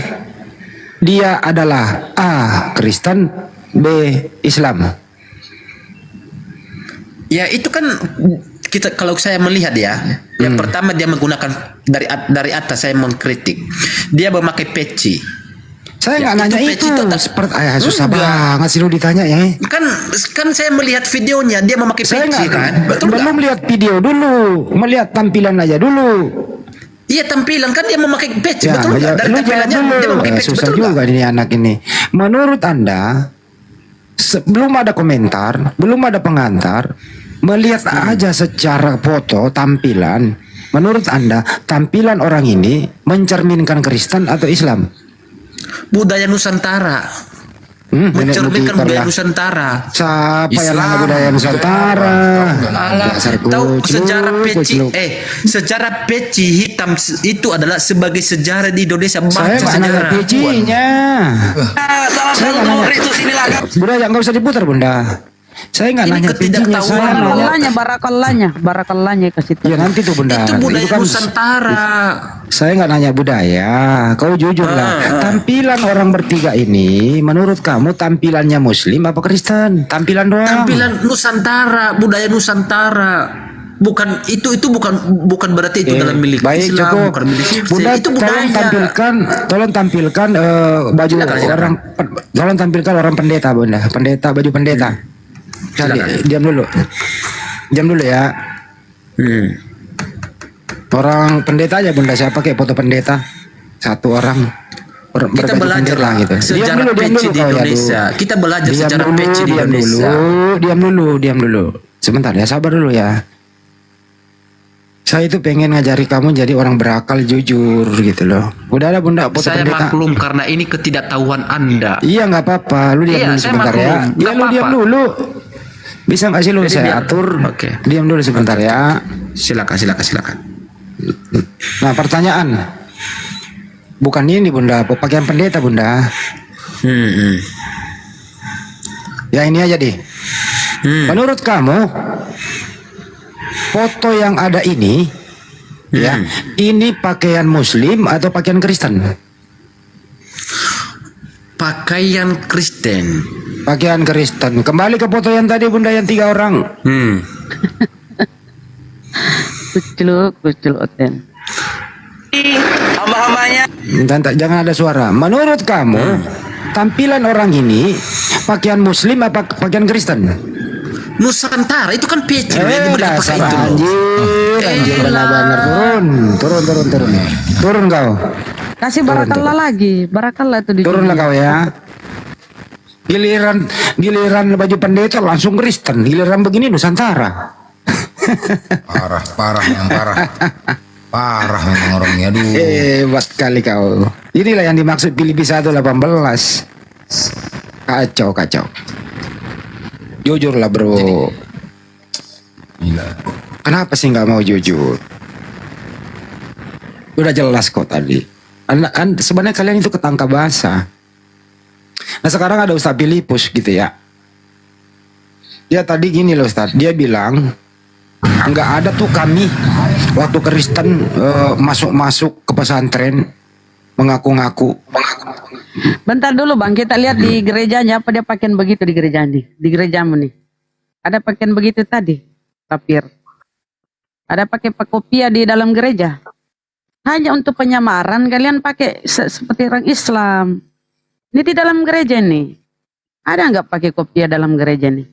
Speaker 5: dia adalah A. Kristen, B. Islam.
Speaker 7: Ya itu kan kita, kalau saya melihat ya, yang pertama dia menggunakan dari atas saya mengkritik. Dia memakai peci.
Speaker 5: Saya
Speaker 7: Ya,
Speaker 5: nggak nanya
Speaker 7: peci
Speaker 5: itu.
Speaker 7: seperti
Speaker 5: Susah banget sih lu ditanya ya.
Speaker 7: kan saya melihat videonya dia memakai
Speaker 5: Saya
Speaker 7: peci
Speaker 5: nggak
Speaker 7: kan. Betul
Speaker 5: belum
Speaker 7: nggak?
Speaker 5: lihat video dulu, melihat tampilan aja dulu.
Speaker 7: Iya tampilan kan dia memakai peci,
Speaker 5: Ya,
Speaker 7: betul nggak? Dari
Speaker 5: lu jawab
Speaker 7: tampilannya
Speaker 5: dulu.
Speaker 7: dia memakai peci,
Speaker 5: Susah
Speaker 7: betul
Speaker 5: juga
Speaker 7: nggak?
Speaker 5: ini anak ini. Menurut Anda, belum ada komentar, belum ada pengantar, melihat aja secara foto tampilan. Menurut Anda, tampilan orang ini mencerminkan Kristen atau Islam?
Speaker 7: Budaya Nusantara. Mencerminkan budaya Nusantara.
Speaker 5: Siapa yang
Speaker 9: Islam.
Speaker 5: nanya budaya Nusantara?
Speaker 7: Alah,
Speaker 5: Dasar
Speaker 7: tahu
Speaker 5: kucluk,
Speaker 7: sejarah peci
Speaker 5: kucluk.
Speaker 7: sejarah peci hitam itu adalah sebagai sejarah di Indonesia.
Speaker 5: Saya
Speaker 7: Baca
Speaker 5: nggak nanya
Speaker 7: sejarah.
Speaker 5: pecinya.
Speaker 11: Salah
Speaker 5: Saya
Speaker 11: satu
Speaker 5: nggak
Speaker 11: tubuh
Speaker 5: nanya.
Speaker 11: Kristus inilah kami.
Speaker 5: Bunda nggak usah diputar bunda. Saya nggak
Speaker 7: Ini
Speaker 5: nanya pecinya.
Speaker 7: ketidaktahuan.
Speaker 5: Saya nanya.
Speaker 6: Barakallahnya kasih tahu.
Speaker 5: Ya nanti tuh bunda.
Speaker 7: Itu budaya
Speaker 5: kan
Speaker 7: Nusantara.
Speaker 5: Saya nggak nanya budaya. Kau jujur lah. Tampilan orang bertiga ini, menurut kamu tampilannya Muslim apa Kristen? Tampilan doang.
Speaker 7: Tampilan Nusantara, budaya Nusantara. Bukan itu bukan berarti itu dalam milik
Speaker 5: Baik,
Speaker 7: Islam,
Speaker 5: cukup.
Speaker 7: bukan milik Kristen.
Speaker 5: Bunda,
Speaker 7: Itu budaya.
Speaker 5: tolong tampilkan baju
Speaker 7: Silakan.
Speaker 5: tolong tampilkan orang pendeta bunda. Baju pendeta. Cari, diam dulu ya. Orang pendeta aja bunda, saya pakai foto pendeta satu orang.
Speaker 7: Kita belajar
Speaker 5: lah gitu.
Speaker 7: sejarah peci di Indonesia. Kita belajar sejarah peci di Indonesia.
Speaker 5: Diam dulu. Sebentar ya, sabar dulu ya. Saya itu pengen ngajari kamu jadi orang berakal jujur gitu loh. Udah ada bunda foto
Speaker 7: Saya
Speaker 5: pendeta.
Speaker 7: maklum karena ini ketidaktahuan Anda.
Speaker 5: Iya nggak apa-apa, lu diam
Speaker 7: Iya,
Speaker 5: dulu
Speaker 7: saya
Speaker 5: sebentar
Speaker 7: maklum.
Speaker 5: ya.
Speaker 7: Nggak
Speaker 5: Iya lu diam
Speaker 7: apa-apa.
Speaker 5: dulu. Bisa nggak sih lu
Speaker 7: Jadi
Speaker 5: saya
Speaker 7: biar-
Speaker 5: atur?
Speaker 7: Oke.
Speaker 5: Diam dulu sebentar ya.
Speaker 7: Silakan.
Speaker 5: Nah pertanyaan, bukan ini bunda, pakaian pendeta bunda. Ya ini aja deh. Menurut kamu, foto yang ada ini, ya, ini pakaian Muslim atau pakaian Kristen?
Speaker 7: Pakaian Kristen.
Speaker 5: Pakaian Kristen. Kembali ke foto yang tadi bunda yang 3 orang.
Speaker 6: Kucluk oten.
Speaker 11: Hamba-hambanya
Speaker 5: Jangan ada suara. Menurut kamu, tampilan orang ini pakaian Muslim apa pakaian Kristen?
Speaker 7: Nusantara itu kan peci yang mereka pakai
Speaker 5: dasar
Speaker 7: itu loh.
Speaker 5: anjir benar-benar turun kau.
Speaker 6: Kasih barakallah lagi. Barakallah itu di
Speaker 5: Turunlah kau ya. Giliran baju pendeta langsung Kristen, giliran begini Nusantara.
Speaker 9: Parah yang parah. Parah memang orangnya, aduh.
Speaker 5: Hebat kali kau. Inilah yang dimaksud Filipi 1:18. Kacau. Jujur lah bro.
Speaker 9: Gila.
Speaker 5: Kenapa sih nggak mau jujur? Udah jelas kok tadi. Sebenarnya kalian itu ketangkap basah. Nah sekarang ada Ustaz Filipus gitu ya. Dia tadi gini loh Ustaz. Dia bilang nggak ada tuh kami waktu Kristen masuk ke pesantren mengaku-ngaku.
Speaker 6: Bentar dulu bang, kita lihat di gerejanya apa dia pakaian begitu di gereja nih, di gerejamu nih. Ada pakaian begitu tadi, tapir. Ada pakai pakopia di dalam gereja. Hanya untuk penyamaran kalian pakai seperti orang Islam. Ini di dalam gereja nih. Ada nggak pakai kopiah dalam gereja nih?